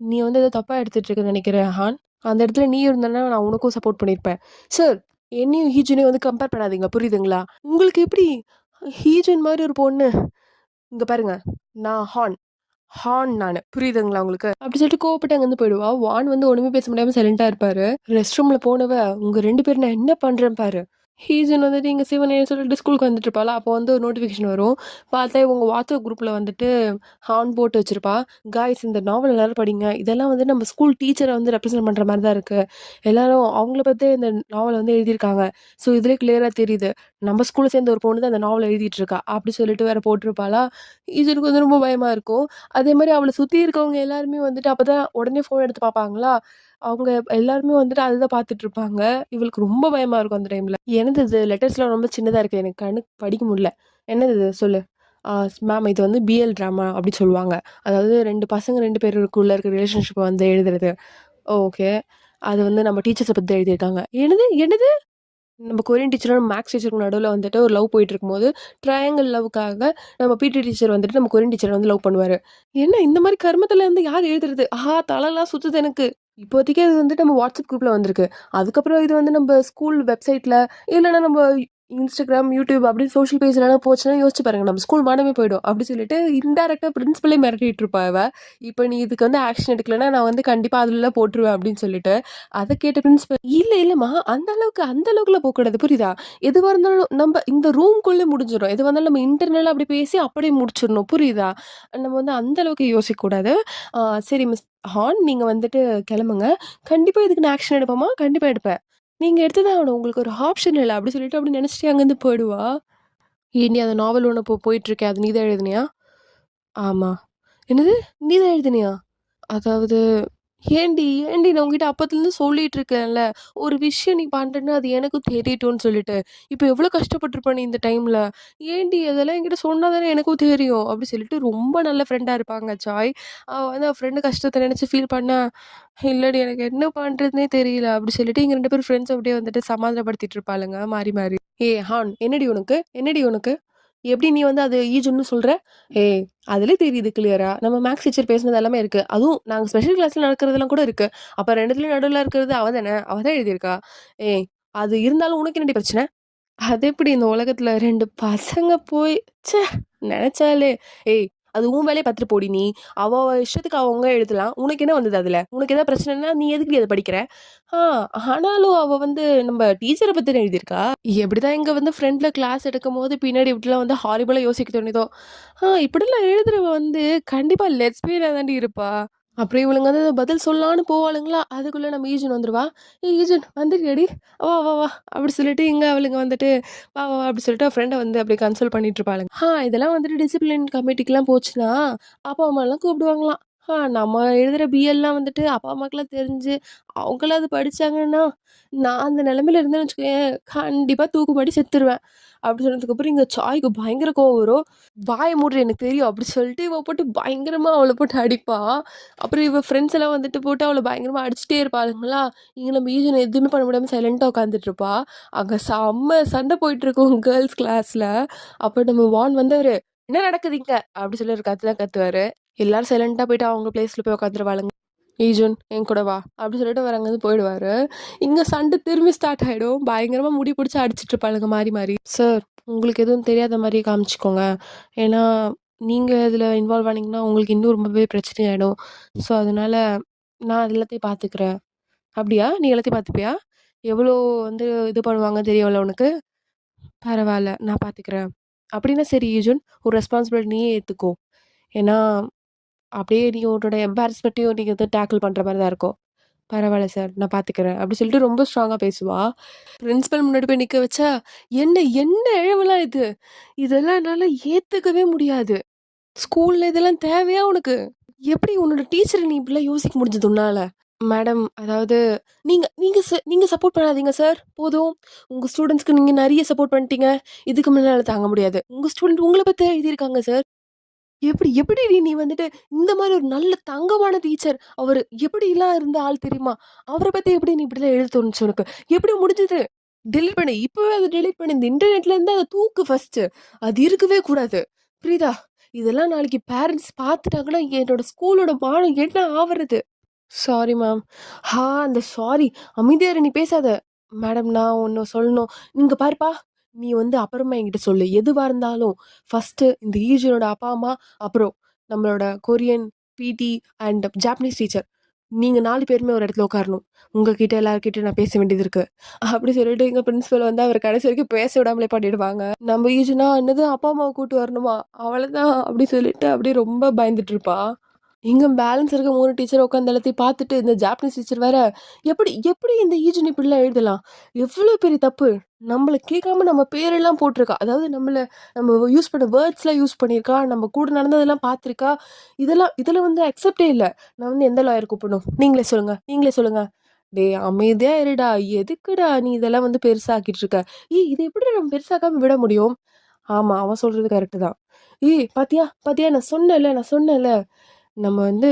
நீ வந்து ஏதோ தப்பாக எடுத்துகிட்டு இருக்குன்னு நினைக்கிறேன் ஹான். அந்த இடத்துல நீ இருந்தேன்னா நான் உனக்கும் சப்போர்ட் பண்ணியிருப்பேன். சார் என்னையும் ஹீஜுனையும் வந்து கம்பேர் பண்ணாதீங்க புரியுதுங்களா? உங்களுக்கு எப்படி ஹீஜுன் மாதிரி ஒரு பொண்ணு? இங்கே பாருங்க, நான் ஹான் ஹான் நான் புரியுதுங்களா உங்களுக்கு அப்படி சொல்லிட்டு கோவப்பட்டு அங்கேருந்து போயிடுவா. வான் வந்து ஒன்றுமே பேச முடியாமல் சைலண்டாக இருப்பாரு. ரெஸ்ட் ரூமில் போனவ உங்கள் 2 பேரும் நான் என்ன பண்ணுறேன் பாரு. ஹீஜன் வந்துட்டு இங்கே சிவனேன்னு சொல்லிட்டு ஸ்கூலுக்கு வந்துட்டு இருப்பாளா. அப்போ வந்து ஒரு நோட்டிஃபிகேஷன் வரும். பார்த்தா இவங்க வாட்ஸ்அப் குரூப்பில் வந்துட்டு ஹான் போட்டு வச்சிருப்பா. காய்ஸ் இந்த நாவல் எல்லாரும் படிங்க, இதெல்லாம் வந்து நம்ம ஸ்கூல் டீச்சரை வந்து ரெப்ரசென்ட் பண்ணுற மாதிரி தான் இருக்குது. எல்லாரும் அவங்கள பற்றி இந்த நாவலை வந்து எழுதியிருக்காங்க. ஸோ இதுலேயே கிளியராக தெரியுது நம்ம ஸ்கூலில் சேர்ந்த ஒரு பொண்ணு தான் அந்த நாவலை எழுதிட்டு இருக்கா அப்படி சொல்லிட்டு வேற போட்டிருப்பாளா. ஹீஜனுக்கு வந்து ரொம்ப பயமாக இருக்கும். அதே மாதிரி அவளை சுற்றி இருக்கவங்க எல்லாருமே வந்துட்டு அப்போ தான் உடனே ஃபோன் எடுத்து பார்ப்பாங்களா. அவங்க எல்லாருமே வந்துட்டு அதுதான் பார்த்துட்டு இருப்பாங்க. இவளுக்கு ரொம்ப பயமா இருக்கும் அந்த டைம்ல. என்னது இது லெட்டர்ஸ்லாம் ரொம்ப சின்னதா இருக்கு, எனக்கு கண்ணுக்கு படிக்க முடியல. என்னது இது சொல்லு. மேம் இது வந்து பிஎல் ட்ராமா அப்படி சொல்லுவாங்க. அதாவது 2 பசங்க 2 பேருக்குள்ள இருக்க ரிலேஷன்ஷிப்பை வந்து எழுதுறது. ஓகே. அது வந்து நம்ம டீச்சர்ஸை பற்றி எழுதியிருக்காங்க. என்னது என்னது நம்ம கொரியன் டீச்சரோட மேக்ஸ் டீச்சருக்கு நடுவில் வந்துட்டு ஒரு லவ் போயிட்டு இருக்கும்போது ட்ரையாங்கிள் லவ்க்காக நம்ம பிடி டீச்சர் வந்துட்டு நம்ம கொரியன் டீச்சரை வந்து லவ் பண்ணுவார். என்ன இந்த மாதிரி கர்மத்தில் வந்து யார் எழுதுறது? தலைலாம் சுற்றுது எனக்கு. இப்போதைக்கு அது வந்துட்டு நம்ம வாட்ஸ்அப் குரூப்பில் வந்திருக்கு. அதுக்கப்புறம் இது வந்து நம்ம ஸ்கூல் வெப்சைட்டில் இல்லைன்னா நம்ம இன்ஸ்டாகிராம், யூடியூப் அப்படின்னு சோஷியல் பேஜ்லலாம் போச்சுன்னா யோசிச்சு பாருங்க. நம்ம ஸ்கூல் மானமே போயிடும். அப்படி சொல்லிட்டு இன்டைரக்ட்டா பிரின்சிபலே மிரட்டிட்டு இருப்பா இவ. இப்ப நீ இதுக்கு வந்து ஆக்ஷன் எடுக்கலன்னா, நான் வந்து கண்டிப்பா அதுலலாம் போட்டுருவேன் அப்படின்னு சொல்லிட்டு. அத கேட்ட பிரின்சிபல், "இல்ல இல்லம்மா அந்த அளவுக்குலாம் போக்கூடாது. புரியுதா? எதுவா இருந்தாலும் நம்ப இந்த ரூம்குள்ள முடிஞ்சிரும். எதுவா இருந்தாலும் நம்ம இன்டர்னலா அப்படி பேசி அப்படியே முடிச்சிடணும். புரியுதா? நம்ம வந்து அந்த அளவுக்கு யோசிக்கக்கூடாது. ஆ சரி மிஸ் ஹான் நீங்க வந்துட்டு கிளம்புங்க. கண்டிப்பா இதுக்கு நான் ஆக்ஷன் எடுப்பேம்மா. கண்டிப்பா எடுப்பேன். நீங்க எடுத்து தான் ஆகணும். உங்களுக்கு ஒரு ஆப்ஷன் இல்ல." அப்படி சொல்லிட்டு அப்படி நெனச்சுட்டு அங்கருந்து போயிடுவா. "ஏன்டி அந்த நாவல் ஒண்ணு போயிட்டுருக்கே. அது நீ தான் எழுதினியா?" "ஆமா." "என்னது? நீ தான் எழுதினியா?" அதாவது ஏன்டி ஏன்டி நான் உன்கிட்ட அப்பத்துலருந்து சொல்லிட்டு இருக்கேன்ல. ஒரு விஷயம் நீ பண்றேன்னு அது எனக்கும் தெரியட்டும்னு சொல்லிட்டு. இப்ப எவ்ளோ கஷ்டப்பட்டுருப்ப நீ இந்த டைம்ல. ஏன்டி அதெல்லாம் என்கிட்ட சொன்னா தானே எனக்கும் தெரியும். அப்படி சொல்லிட்டு ரொம்ப நல்ல ஃப்ரெண்டா இருப்பாங்க சாய். அவ வந்து அவ ஃப்ரெண்டு கஷ்டத்த நெனச்சு ஃபீல் பண்ணா, இல்லடி எனக்கு என்ன பண்றதுன்னே தெரியல. அப்படி சொல்லிட்டு எங்க 2 பேரும் ஃப்ரெண்ட்ஸ் அப்படியே வந்துட்டு சமாதானப்படுத்திட்டு இருப்பாளுங்க மாறி மாறி. ஏய் ஹான் என்னடி உனக்கு? என்னடி உனக்கு? எப்படி நீ வந்து அது ஈஜுன்னு சொல்ற? ஏய் அதிலயே தெரியுது கிளியரா. நம்ம மேத்ஸ் டீச்சர் பேசினது எல்லாமே இருக்கு. அதுவும் நாங்க ஸ்பெஷல் கிளாஸ்ல நடக்கிறதெல்லாம் கூட இருக்கு. அப்ப 2த்துலயும் நடுவுல இருக்கிறது அவ தானே! அவ தான் எழுதியிருக்கா. ஏய் அது இருந்தாலும் உனக்கு என்னடி பிரச்சனை? அது எப்படி இந்த உலகத்துல 2 பசங்க போய் ச்சே! நெனச்சாலே ஏய் அது உன் வேலைய பாத்துட்டு போடி நீ. அவ அவ இஷ்டத்துக்கு அவங்க எழுதலாம். உனக்கு என்ன வந்தது அதுல? உனக்கு ஏதாவது பிரச்சனைன்னா நீ எதுக்குடி அத படிக்கிற? ஆ ஆனாலும் அவ வந்து நம்ம டீச்சர பத்தி தானே எழுதியிருக்கா. எப்படிதான் இங்க வந்து ஃப்ரண்ட்ல கிளாஸ் எடுக்கும்போது பின்னாடி இப்படிலாம் வந்து ஹாரிபலா யோசிக்க தோணுதோ! இப்படிலாம் எழுதுறவ வந்து கண்டிப்பா லெஸ்பியனா தாண்டி இருப்பா. அப்புறம் இவளுங்க வந்து பதில் சொல்லலான்னு போவாளுங்களா, அதுக்குள்ள நம்ம ஈஜுன் வந்துருவா. "ஏய் ஈஜுன் வந்துட்டியாடி? வா, வா, வா" அப்படி சொல்லிட்டு இங்க அவளுங்க வந்துட்டு, "வா, வா" வா" அப்படி சொல்லிட்டு அவ ஃப்ரெண்ட வந்து அப்படியே கன்சோல் பண்ணிட்டு இருப்பாளுங்க. இதெல்லாம் வந்துட்டு டிசிப்ளின் கமிட்டிக்குலாம் போச்சுன்னா, அப்பா, அம்மாலாம் கூப்பிடுவாங்களாம். நம்ம எழுதுற பிஎல்லாம் வந்துட்டு அப்பா, அம்மாக்குலாம் தெரிஞ்சு, அவங்களாம் அது படிச்சாங்கன்னா, நான் அந்த நிலைமையில இருந்தேன்னு வச்சுக்கோயேன், கண்டிப்பா தூக்கு மாட்டி செத்துருவேன். அப்படி சொன்னதுக்கப்புறம் இங்க சாய்க்கு பயங்கர கோவம் வரும். "வாய மூடுறி எனக்கு தெரியும்" அப்படி சொல்லிட்டு இவ போட்டு பயங்கரமா அவள போட்டு அடிப்பா. அப்புறம் இவ ஃப்ரெண்ட்ஸ் எல்லாம் வந்துட்டு போட்டு அவள பயங்கரமா அடிச்சுட்டே இருப்பாளுங்களா, இங்க நம்ம ஈஜுன் எதுவுமே பண்ண முடியாம சைலன்ட்டா உட்காந்துட்டு இருப்பா. அங்க செம்ம சண்டை போயிட்டுருக்கும் கேர்ல்ஸ் கிளாஸ்ல. அப்ப நம்ம வார்டன் வந்தவரு, "என்ன நடக்குது இங்க?" அப்படி சொல்லி ஒரு கத்து தான் கத்துவாரு. எல்லாரும் சைலன்ட்டா போயிட்டு அவங்க பிளேஸ்ல போய் உட்காந்துருவாளுங்க. "ஈஜுன் என் கூட வா" அப்படி சொல்லிட்டு அவரு அங்கருந்து போயிடுவாரு. இங்க சண்டை திரும்பி ஸ்டார்ட் ஆயிடும். பயங்கரமா முடி புடிச்சு அடிச்சுட்டு இருப்பாளுங்க மாறி மாறி. "சார் உங்களுக்கு எதுவும் தெரியாத மாரி காமிச்சுக்கோங்க. ஏன்னா நீங்க இதுல இன்வால்வ் ஆனீங்கன்னா, உங்களுக்கு இன்னும் ரொம்பவே பிரச்சனையாயிடும். ஸோ, அதனால நான் எல்லாத்தையும் பார்த்துக்கிறேன்." "அப்படியா? நீ எல்லாத்தையும் பார்த்துப்பியா? எவ்வளோ வந்து இது பண்ணுவாங்கன்னு தெரியும்ல உனக்கு? பரவால்ல, நான் பார்த்துக்கிறேன்." "அப்படின்னா சரி ஈஜுன், ஒரு ரெஸ்பான்சிபிலிட்டி நீயே ஏத்துக்கோ. ஏன்னா, அப்படியே நீ உன்னோட எம்பாரஸ்மென்ட்டையும் நீ வந்து டேக்கிள் பண்ற மாரி தான் இருக்கும்." "பரவால்ல சார், நான் பார்த்துக்கிறேன்." அப்படி சொல்லிட்டு ரொம்ப ஸ்ட்ராங்கா பேசுவா. பிரின்சிபல் முன்னாடி போய் நிக்க வச்சா, "என்ன என்ன இழவுலாம் இது? இதெல்லாம் என்னால ஏத்துக்கவே முடியாது. ஸ்கூல்ல இதெல்லாம் தேவையா உனக்கு? எப்படி உன்னோட டீச்சர நீ இப்படிலாம் யோசிக்க முடிஞ்சது உன்னால?" மேடம் அதாவது நீங்க சப்போர்ட் பண்ணாதீங்க சார். போதும். உங்க ஸ்டூடண்ட்ஸ்க்கு நீங்க நெறைய சப்போர்ட் பண்ணிட்டீங்க. இதுக்கு மேல என்னால தாங்க முடியாது. உங்க ஸ்டூடண்ட் உங்கள பத்தி தான் எழுதியிருக்காங்க சார். எப்படிடி நீ வந்துட்டு இந்த மாரி ஒரு நல்ல தங்கமான டீச்சர். அவரு எப்படிலாம் இருந்த ஆள் தெரியுமா? அவர பத்தி எப்படி நீ இப்படிலாம் எழுத தோணுச்சு உனக்கு? எப்படி முடிஞ்சது? டெலீட் பண்ணு. இப்பவே அத டெலீட் பண்ணு. இந்த இன்டர்நெட்ல இருந்து அத தூக்கு ஃபர்ஸ்ட்டு. அது இருக்கவே கூடாது. புரியுதா? இதெல்லாம் நாளைக்கு பேரண்ட்ஸ் பார்த்துட்டாங்கன்னா, என்னோட ஸ்கூலோட மானம் என்ன ஆவறது? Sorry ma'am. அந்த சாரி. அமைதியா இரு நீ பேசாத. மேடம் நான் ஒண்ணு சொல்லணும். இங்க பாருப்பா, நீ வந்து அப்புறமா என்கிட்ட சொல்லு. எதுவா இருந்தாலும் ஃபர்ஸ்ட்டு இந்த ஈஜினோட அப்பா, அம்மா, அப்புறம் நம்மளோட கொரியன், பிடி அண்ட் ஜாப்பனீஸ் டீச்சர். நீங்க 4 பேருமே ஒரு இடத்துல உட்காரணும். உங்ககிட்ட எல்லார்கிட்டயும் நான் பேச வேண்டியது இருக்கு. அப்படி சொல்லிட்டு எங்க பிரின்சிபல் வந்து அவர கடைசி வரைக்கும் பேச விடாமலே பண்ணிடுவாங்க. நம்ம ஈஜினா என்னது அப்பா, அம்மாவ கூட்டு வரணுமா? அவ்வளதான் அப்படி சொல்லிட்டு அப்படியே ரொம்ப பயந்துட்டு இருப்பா. இங்க பேலன்ஸ் இருக்க 3 டீச்சர் உட்காந்து எல்லாத்தையும் பார்த்துட்டு, இந்த ஜாப்பனீஸ் டீச்சர் வேற, "எப்படி எப்படி இந்த ஈஜின் இப்படிலாம் எழுதலாம்? எவ்வளோ பெரிய தப்பு! நம்மள கேட்காம நம்ம பேரெல்லாம் போட்டிருக்கா. அதாவது நம்ம யூஸ் பண்ண வேர்ட்ஸ்லாம் யூஸ் பண்ணியிருக்கா. நம்ம கூட நடந்ததெல்லாம் பார்த்துருக்கா. இதெல்லாம் வந்து அக்செப்டே இல்ல. நான் வந்து எந்த லாயர் கூப்பிடணும்? நீங்களே சொல்லுங்க, நீங்களே சொல்லுங்க." "டேய் அமைதியா இருடா. எதுக்குடா நீ இதெல்லாம் வந்து பெருசாக்கிட்டு இருக்க? இத எப்படிடா நம்ம பெருசாக்காம விட முடியும்?" "ஆமா, அவன் சொல்றது கரெக்ட்டு தான்." பாத்தியா? பாத்தியா? நான் சொன்னேன்ல." நம்ம வந்து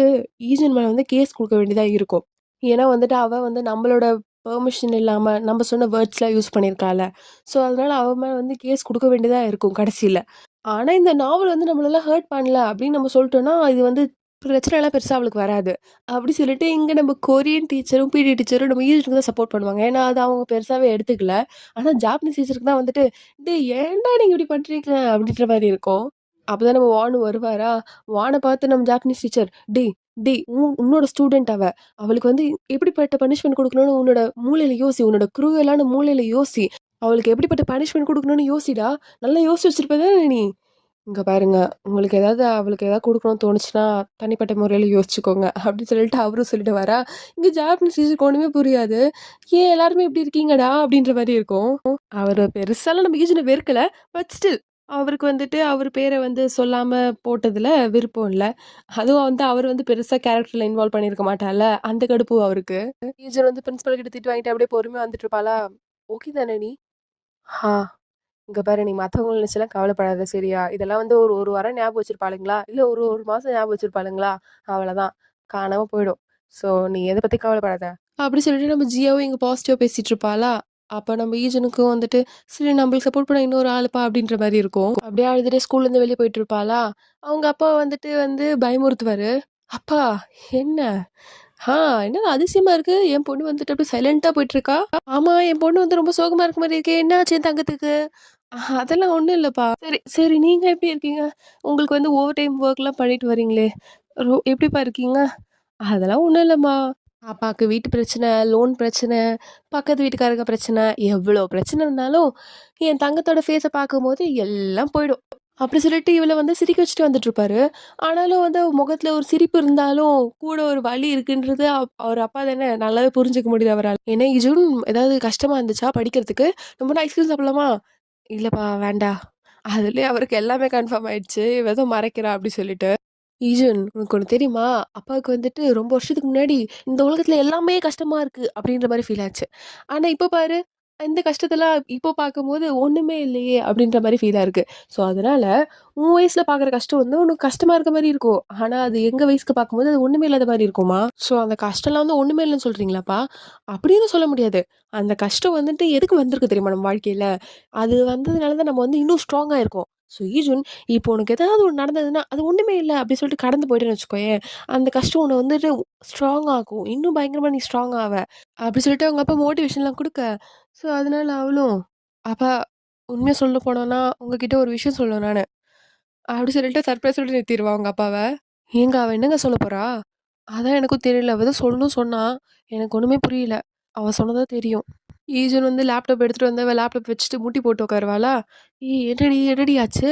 ஈஜென் மேல வந்து கேஸ் குடுக்க வேண்டியதா இருக்கும். ஏன்னா வந்துட்டு அவ வந்து நம்மளோட பெர்மிஷன் இல்லாம நம்ம சொன்ன வேர்ட்ஸ்லாம் யூஸ் பண்ணியிருக்கால. ஸோ, அதனால அவ மேல வந்து கேஸ் குடுக்க வேண்டியதா இருக்கும் கடைசில. ஆனா இந்த நாவல் வந்து நம்மளலாம் ஹர்ட் பண்ணல அப்படின்னு நம்ம சொல்ட்டோம்னா, இது வந்து பிரச்சனைலாம் பெருசா அவளுக்கு வராது. அப்படி சொல்லிட்டு இங்க நம்ம கொரியன் டீச்சரும், பிடி டீச்சரும் நம்ம ஈஜுக்கு தான் சப்போர்ட் பண்ணுவாங்க. ஏன்னா, அது அவங்க பெருசாவே எடுத்துக்கல. ஆனா ஜாப்பனீஸ் டீச்சருக்கு தான் வந்துட்டு, "டேய் ஏன்டா நீங்க இப்படி பண்றீங்க?" அப்படின்ற மாரி இருக்கும். அப்பதான் நம்ம வானு வருவாரா, வான பார்த்து நம்ம ஜாப்பனீஸ் டீச்சர், "டேய் டேய் உன்னோட ஸ்டூடெண்ட் அவ. அவளுக்கு வந்து எப்படிப்பட்ட பனிஷ்மென்ட் குடுக்கணும்னு உன்னோட மூளையில யோசி. உன்னோட குரூயலான மூளையில யோசி. அவளுக்கு எப்படிப்பட்ட பனிஷ்மென்ட் குடுக்கணும்னு யோசிடா. நல்லா யோசிச்சு வச்சிருப்ப தானே நீ?" இங்க பாருங்க, உங்களுக்கு ஏதாவது அவளுக்கு ஏதாவது குடுக்கணும்னு தோணுச்சுன்னா, தனிப்பட்ட முறையில யோசிச்சுக்கோங்க. அப்படின்னு சொல்லிட்டு அவரும் சொல்லிடுவாரா, இங்க ஜாப்பனீஸ் டீச்சருக்கு ஒண்ணுமே புரியாது. "ஏன் எல்லாருமே இப்படி இருக்கீங்கடா?" அப்படின்ற மாரி இருக்கும். அவரு பெருசாலாம் நம்ம ஈஜுன வெறுக்கல. பட் ஸ்டில் அவருக்கு வந்துட்டு அவர் பேர வந்து சொல்லாம போட்டதுல விருப்பம் இல்ல. அதுவும் வந்து அவரு வந்து பெருசா கேரக்டர்ல இன்வால்வ் பண்ணியிருக்க மாட்டார்ல. அந்த கடுப்பு அவருக்கு. ஈஜன் வந்து பிரின்சிபல் கிட்ட திட்டு வாங்கிட்டு அப்படியே பொறுமையா வந்துட்டு இருப்பாளா, "ஓகே தானே நீ?" "ஆ." இங்க பாரு நீ மத்தவங்கள நினைச்சுலாம் கவலைப்படாத சரியா? இதெல்லாம் வந்து ஒரு 1 வாரம் ஞாபகம் வச்சிருப்பாளுங்களா? இல்ல ஒரு 1 மாசம் ஞாபகம் வச்சிருப்பாளுங்களா? அவ்வளதான். காணாம போயிடும். ஸோ நீ எத பத்தி கவலைப்படாத. அப்படி சொல்லிட்டு நம்ம ஜியாவும் இங்க பாசிட்டிவா பேசிட்டு இருப்பாளா? அப்ப நம்ம ஈஜனுக்கும் வந்துட்டு, சரி நம்மளுக்கு சப்போர்ட் பண்ண இன்னொரு ஆளுப்பா அப்படின்ற மாரி இருக்கும். அப்படியே அழுதுட்டே ஸ்கூல்லேருந்து வெளிய போயிட்டு இருப்பாளா? அவங்க அப்பா வந்துட்டு பயமுறுத்துவாரு. "அப்பா என்ன? ஆ என்னங்க அதிசயமா இருக்கு. என் பொண்ணு வந்துட்டு அப்படியே சைலன்ட்டா போயிட்டுருக்கா. ஆமா என் பொண்ணு வந்து ரொம்ப சோகமா இருக்க மாரி இருக்கே. என்ன ஆச்சு என் தங்கத்துக்கு?" அதெல்லாம் ஒண்ணும் இல்லப்பா. சரி, சரி நீங்க எப்படி இருக்கீங்க? உங்களுக்கு வந்து ஓவர் டைம் ஒர்க்லாம் பண்ணிட்டு வரீங்களே, எப்படிப்பா இருக்கீங்க? அதெல்லாம் ஒண்ணும் இல்லம்மா. பாப்பாக்கு வீட்டு பிரச்சனை, லோன் பிரச்சனை, பக்கத்து வீட்டுக்காரங்க பிரச்சனை, எவ்வளோ பிரச்சனை இருந்தாலும், என் தங்கத்தோட ஃபேஸ பார்க்கும்போது எல்லாம் போயிடும். அப்படி சொல்லிட்டு இவள வந்து சிரிக்க வச்சுட்டு வந்துட்டுருப்பாரு. ஆனாலும் வந்து அவ முகத்துல ஒரு சிரிப்பு இருந்தாலும், கூட ஒரு வலி இருக்குன்றது அவர் அப்பா தானே நல்லாவே புரிஞ்சுக்க முடியுது அவரால. ஏன்னா, "இஜுன் ஏதாவது கஷ்டமா இருந்துச்சா படிக்கிறதுக்கு? நம்ம வேணா ஐஸ்கிரீம் சாப்பிடலாமா?" "இல்லப்பா வேண்டாம்." அதுலயே அவருக்கு எல்லாமே கன்ஃபார்ம் ஆயிடுச்சு. இவ ஏதோ மறைக்கிறா அப்டி சொல்லிட்டு. "ஈஜுன் உனக்கு ஒண்ணு தெரியுமா? அப்பாவுக்கு வந்துட்டு ரொம்ப வருஷத்துக்கு முன்னாடி இந்த உலகத்துல எல்லாமே கஷ்டமா இருக்கு." அப்டின்ற மாரி ஃபீல் ஆச்சு. ஆனா இப்ப பாரு, இந்த கஷ்டத்தெல்லாம் இப்போ பார்க்கும்போது ஒண்ணுமே இல்லையே அப்டின்ற மாரி ஃபீலா இருக்கு. ஸோ அதனால உன் வயசுல பார்க்குற கஷ்டம் வந்து உனக்கு கஷ்டமா இருக்க மாரி இருக்கும். ஆனா அது எங்க வயசுக்கு பார்க்கும்போது அது ஒண்ணுமே இல்லாத மாரி இருக்குமா? ஸோ அந்த கஷ்டம்லாம் வந்து ஒண்ணுமே இல்லன்னு சொல்றீங்களாப்பா? அப்டின்னு சொல்ல முடியாது. அந்த கஷ்டம் வந்துட்டு எதுக்கு வந்திருக்கு தெரியுமா நம்ம வாழ்க்கையில? அது வந்ததுனால தான் நம்ம வந்து இன்னும் ஸ்ட்ராங்கா இருக்கோம். ஸோ ஈஜுன், இப்போ உனக்கு ஏதாவது ஒண்ணு நடந்ததுன்னா, அது ஒண்ணுமே இல்ல அப்டி சொல்லிட்டு கடந்து போயிட்டேன்னு வச்சுக்கோயேன், அந்த கஷ்டம் உன்ன வந்துட்டு ஸ்ட்ராங் ஆக்கும். இன்னும் பயங்கரமா நீ ஸ்ட்ராங் ஆவ. அப்டி சொல்லிட்டு அவங்க அப்பா மோட்டிவேஷன்லாம் குடுக்க, ஸோ அதனால அவளும், "அப்பா உண்மைய சொல்ல போனோம்னா, உங்ககிட்ட ஒரு விஷயம் சொல்லணும் நானு." அப்டி சொல்லிட்டு சர்ப்ரைஸோட நிறுத்திருவா அவங்க அப்பாவ. "ஏங்க அவ என்னங்க சொல்லப் போறா?" "அதான் எனக்கும் தெரியல. அவ ஏதோ சொல்லணும்னு சொன்னா. எனக்கு ஒண்ணுமே புரியல. அவ சொன்னது தான் தெரியும்." ஈஜுன் வந்து லேப்டாப் எடுத்துட்டு வந்து அவ லேப்டாப் வச்சுட்டு முட்டி போட்டு உட்காருவாளா? "ஏய் என்னடி என்னடி ஆச்சு?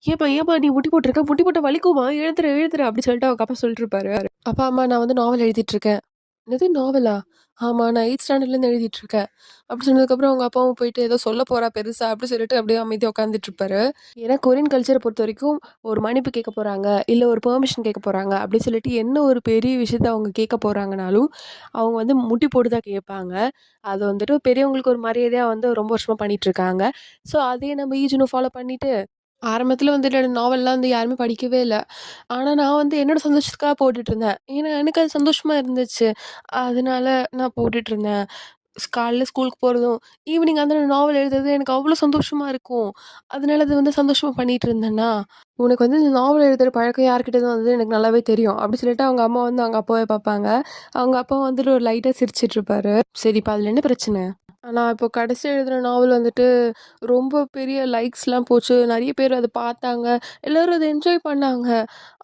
ஏம்மா ஏம்மா நீ முட்டி போட்டுருக்க? முட்டி போட்டா வலிக்குமா? எழுந்துரு எழுந்துரு" அப்படி சொல்லிட்டு அவங்க அப்பா சொல்லிட்டு இருப்பாரு. "அப்பா, அம்மா நான் வந்து நாவல் எழுதிட்டு இருக்கேன்." "என்னது நாவலா?" "ஆமா நான் 8த் ஸ்டாண்டர்ட்லேருந்து எழுதிட்டு இருக்கேன்." அப்படி சொன்னதுக்கப்புறம் அவங்க அப்பாவும் போயிட்டு ஏதோ சொல்லப் போறா பெருசா அப்படி சொல்லிட்டு அப்படியே அமைதியா உட்காந்துட்டு இருப்பாரு. ஏன்னா கொரியன் கல்ச்சர பொறுத்தவரைக்கும் ஒரு மன்னிப்பு கேட்க போறாங்க, இல்ல ஒரு பெர்மிஷன் கேட்க போறாங்க அப்படி சொல்லிட்டு என்ன ஒரு பெரிய விஷயத்த அவங்க கேட்க போறாங்கனாலும், அவங்க வந்து முட்டி போட்டு தான் கேட்பாங்க. அது வந்துட்டு பெரியவங்களுக்கு ஒரு மரியாதையா வந்து ரொம்ப வருஷமா பண்ணிட்டு இருக்காங்க. ஸோ அதே நம்ம ஈஜுனும் ஃபாலோ பண்ணிட்டு ஆரம்பத்துல வந்துட்டு நாவல்லாம் வந்து யாருமே படிக்கவே இல்ல. ஆனா நான் வந்து என்னோட சந்தோஷத்துக்காக போட்டுட்டுருந்தேன். ஏன்னா எனக்கு அது சந்தோஷமா இருந்துச்சு. அதனால நான் போட்டுட்டுருந்தேன். காலைல ஸ்கூலுக்கு போறதும், ஈவினிங் வந்து நான் நாவல் எழுதுறது எனக்கு அவ்ளோ சந்தோஷமா இருக்கும். அதனால அது வந்து சந்தோஷமா பண்ணிட்டு இருந்தேனா, "உனக்கு வந்து இந்த நாவல் எழுதுற பழக்கம் யார்கிட்டருந்து வந்தது எனக்கு நல்லாவே தெரியும்." அப்படி சொல்லிட்டு அவங்க அம்மா வந்து அவங்க அப்பாவ பார்ப்பாங்க. அவங்க அப்பா வந்துட்டு ஒரு லைட்டா சிரிச்சுட்டு இருப்பாரு. "சரிப்பா அதுல என்ன பிரச்சனை?" நான் இப்போ கடைசியா எழுதுன நாவல் வந்துட்டு ரொம்ப பெரிய லைக்ஸ்லாம் போச்சு. நெறைய பேர் அத பார்த்தாங்க. எல்லாரும் அத என்ஜாய் பண்ணாங்க.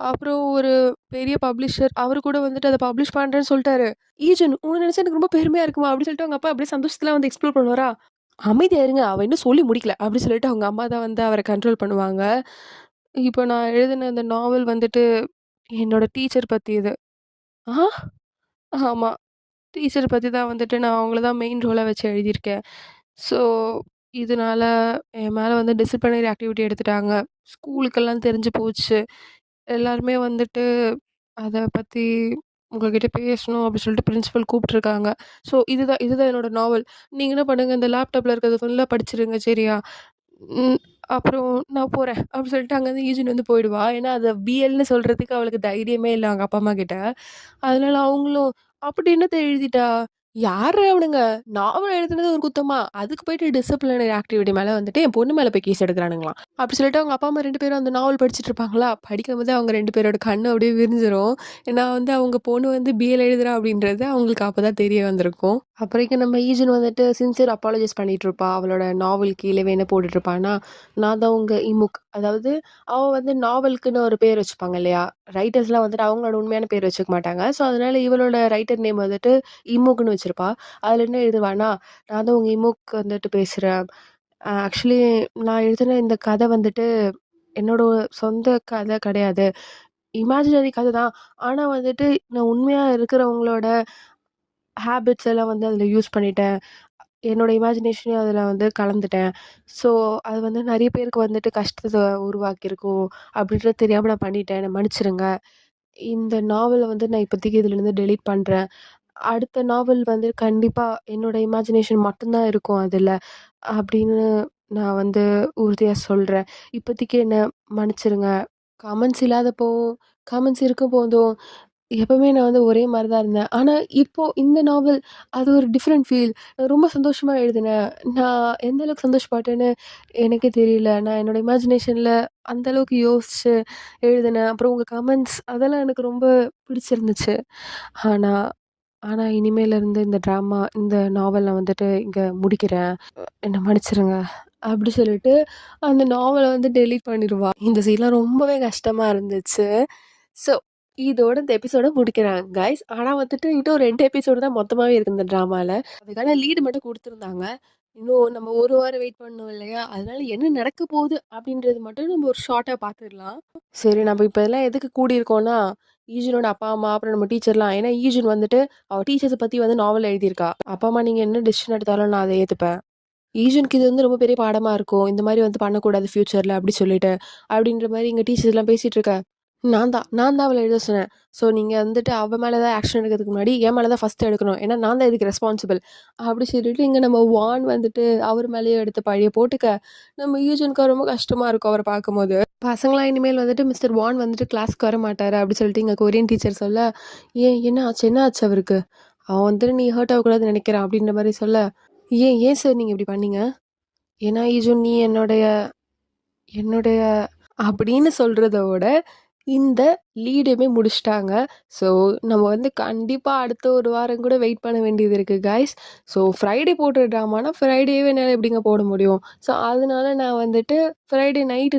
அப்புறம் ஒரு பெரிய பப்ளிஷர் அவரு கூட வந்துட்டு அத பப்ளிஷ் பண்றேன்னு சொல்ட்டாரு. "ஈஜன் உன்ன நெனச்சா எனக்கு ரொம்ப பெருமையா இருக்குமா" அப்படின்னு சொல்லிட்டு அவங்க அப்பா அப்படியே சந்தோஷத்துல வந்து எக்ஸ்ப்ளோர் பண்ணுவாரா, "அமைதியா இருங்க. அவ இன்னும் சொல்லி முடிக்கல." அப்படி சொல்லிட்டு அவங்க அம்மா தான் வந்து அவர கண்ட்ரோல் பண்ணுவாங்க. இப்போ நான் எழுதின அந்த நாவல் வந்துட்டு என்னோட டீச்சர் பத்தியது. ஆ! ஆமா. டீச்சர் பத்தி தான் வந்துட்டு நான் அவங்கள தான் மெயின் ரோலா வச்சு எழுதியிருக்கேன். ஸோ, இதனால என் மேல வந்து டிசிப்ளினரி ஆக்டிவிட்டி எடுத்துட்டாங்க. ஸ்கூலுக்கெல்லாம் தெரிஞ்சு போச்சு. எல்லாருமே வந்துட்டு அத பத்தி உங்ககிட்ட பேசணும் அப்டி சொல்லிட்டு பிரின்சிபல் கூப்ட்டுருக்காங்க. ஸோ, இதுதான் இதுதான் என்னோட நாவல். நீங்க என்ன பண்ணுங்க, இந்த லேப்டாப்ல இருக்கிறத ஃபுல்லா படிச்சுருங்க சரியா? ம். அப்புறம் நான் போறேன். அப்டி சொல்லிட்டு அங்கருந்து ஈஜின் வந்து போயிடுவா. ஏன்னா, அத பிஎல்ன்னு சொல்றதுக்கு அவளுக்கு தைரியமே இல்ல அவங்க அப்பா, அம்மா கிட்ட. அதனால அவங்களும், "அப்படி என்னத்த எழுதிட்டா?" யார்ரா அவனுங்க? நாவல் எழுதுனது ஒரு குத்தமா? அதுக்கு போயிட்டு டிசிப்ளினரி ஆக்டிவிட்டி மேல வந்துட்டு என் பொண்ணு மேல போய் கேஸ் எடுக்குறானுங்களாம். அப்படி சொல்லிட்டு அவங்க அப்பா, அம்மா 2 பேரும் அந்த நாவல் படிச்சுட்டு இருப்பாங்களா, படிக்கும்போது அவங்க 2 பேரோட கண்ணு அப்படியே விரிஞ்சிரும். நான் வந்து அவங்க பொண்ணு வந்து பிஎல் எழுதுறா அப்படின்றது அவங்களுக்கு அப்பதான் தெரிய வந்திருக்கும். அப்புறம் இங்க நம்ம ஈஜன் வந்துட்டு சின்சியர் அப்பாலஜைஸ் பண்ணிட்டு இருப்பா. அவளோட நாவல் கீழவே என்ன போட்டுட்டு இருப்பான்னா, நான் தான் உங்க இமுக். அதாவது அவ வந்து நாவலுக்குன்னு ஒரு பேர் வச்சுப்பாங்க இல்லையா? ரைட்டர்ஸ்லாம் வந்துட்டு அவங்களோட உண்மையான பேர் வச்சுக்க மாட்டாங்க. ஸோ அதனால இவளோட ரைட்டர் நேம் வந்துட்டு இமுக்குன்னு வச்சிருப்பா. அதுல என்ன எழுதுவான்னா, "நான் தான் உங்க இமுக் வந்துட்டு பேசுறேன். ஆக்சுவலி நான் எழுதின இந்த கதை வந்துட்டு என்னோட சொந்த கதை கிடையாது. இமேஜினரி கதை தான். ஆனா வந்துட்டு நான் உண்மையா இருக்கிறவங்களோட ஹேபிட்ஸ் எல்லாம் வந்து அதில யூஸ் பண்ணிட்டேன். என்னோட இமேஜினேஷனையும் அதில வந்து கலந்துட்டேன். ஸோ அது வந்து நெறைய பேருக்கு வந்துட்டு கஷ்டத்த உருவாக்கியிருக்கும். அப்படின்றது தெரியாம நான் பண்ணிட்டேன். என்ன மன்னிச்சிடுங்க. இந்த நாவல வந்து நான் இப்போதைக்கு இதுலருந்து டெலீட் பண்றேன். அடுத்த நாவல் வந்து கண்டிப்பா என்னோட இமேஜினேஷன் மட்டும் தான் இருக்கும் அதுல. அப்படின்னு நான் வந்து உறுதியா சொல்றேன். இப்போதைக்கு என்ன மன்னிச்சிருங்க. கமெண்ட்ஸ் இல்லாதப்பவும், கமெண்ட்ஸ் இருக்கும்போதும் எப்பவுமே நான் வந்து ஒரே மாரி தான் இருந்தேன். ஆனா இப்போ இந்த நாவல் அது ஒரு டிஃப்ரெண்ட் ஃபீல். ரொம்ப சந்தோஷமா எழுதினேன். நான் எந்த அளவுக்கு சந்தோஷப்பட்டேன்னு எனக்கே தெரியல. நான் என்னோட இமேஜினேஷன்ல அந்த அளவுக்கு யோசிச்சு எழுதினேன். அப்புறம் உங்க கமெண்ட்ஸ் அதெல்லாம் எனக்கு ரொம்ப பிடிச்சிருந்துச்சு. ஆனா ஆனா இனிமேல இருந்து இந்த ட்ராமா இந்த நாவல் நான் வந்துட்டு இங்க முடிக்கிறேன். என்ன மன்னிச்சிருங்க. அப்படி சொல்லிட்டு அந்த நாவல வந்து டெலீட் பண்ணிருவா. இந்த சீன்லாம் ரொம்பவே கஷ்டமா இருந்துச்சு. ஸோ இதோட இந்த எபிசோட முடிக்கிறாங்க கைஸ். ஆனா வந்துட்டு இன்னும் 2 எபிசோடு தான் மொத்தமாவே இருக்கு இந்த ட்ராமால. அதுக்கான லீடு மட்டும் குடுத்துருந்தாங்க. இன்னும் நம்ம 1 வாரம் வெயிட் பண்ணணும் இல்லையா? அதனால என்ன நடக்க போகுது அப்படின்றது மட்டும் நம்ம ஒரு ஷார்ட்டா பார்த்துடலாம். சரி நம்ம இப்ப இதெல்லாம் எதுக்கு கூடியிருக்கோம்னா, ஈஜுனோட அப்பா, அம்மா அப்புறம் நம்ம டீச்சர்லாம். ஏன்னா ஈஜுன் வந்துட்டு அவ டீச்சர்ஸ பத்தி வந்து நாவல் எழுதியிருக்கா. அப்பா, அம்மா நீங்க என்ன டிசிஷன் எடுத்தாலும் நான் அத ஏத்துப்பேன். ஈஜுனுக்கு இது வந்து ரொம்ப பெரிய பாடமா இருக்கும். இந்த மாரி வந்து பண்ணக்கூடாது ஃப்யூச்சர்ல அப்படி சொல்லிட்டு. அப்படின்ற மாரி எங்க டீச்சர்ஸ்லாம் பேசிட்டு இருக்க, நான் தான் அவள எழுத சொன்னேன். ஸோ நீங்க வந்துட்டு அவ மேல தான் ஆக்ஷன் எடுக்கிறதுக்கு முன்னாடி என் மேல தான் ஃபர்ஸ்ட் எடுக்கணும். ஏன்னா நான் தான் இதுக்கு ரெஸ்பான்சிபிள். அப்படி சொல்லிட்டு இங்க நம்ம வான் வந்துட்டு அவர் மேலேயே எடுத்து பழிய போட்டுக்க, நம்ம ஈஜுனுக்கு ரொம்ப கஷ்டமா இருக்கும் அவர பார்க்கும்போது. பசங்களாம் இனிமேல் வந்துட்டு மிஸ்டர் வான் வந்துட்டு கிளாஸ்க்கு வரமாட்டாரு அப்படி சொல்லிட்டு எங்க கொரியன் டீச்சர் சொல்ல, "ஏன் என்ன ஆச்சு அவருக்கு? அவன் வந்துட்டு நீ ஹர்ட் ஆகக்கூடாதுன்னு நினைக்கிறான்." அப்படின்ற மாரி சொல்ல, ஏன் சார் நீங்க இப்படி பண்ணீங்க?" "ஏன்னா ஈஜுன் நீ என்னுடைய என்னுடைய" அப்படின்னு சொல்றத விட, இந்த லீடுமே முடிச்சுட்டாங்க. ஸோ நம்ம வந்து கண்டிப்பா அடுத்த 1 வாரம் கூட வெயிட் பண்ண வேண்டியது இருக்கு காய்ஸ். ஸோ ஃப்ரைடே போடுற ட்ராமானா ஃப்ரைடேவே என்னால எப்படிங்க போட முடியும்? ஸோ அதனால நான் வந்துட்டு ஃப்ரைடே நைட்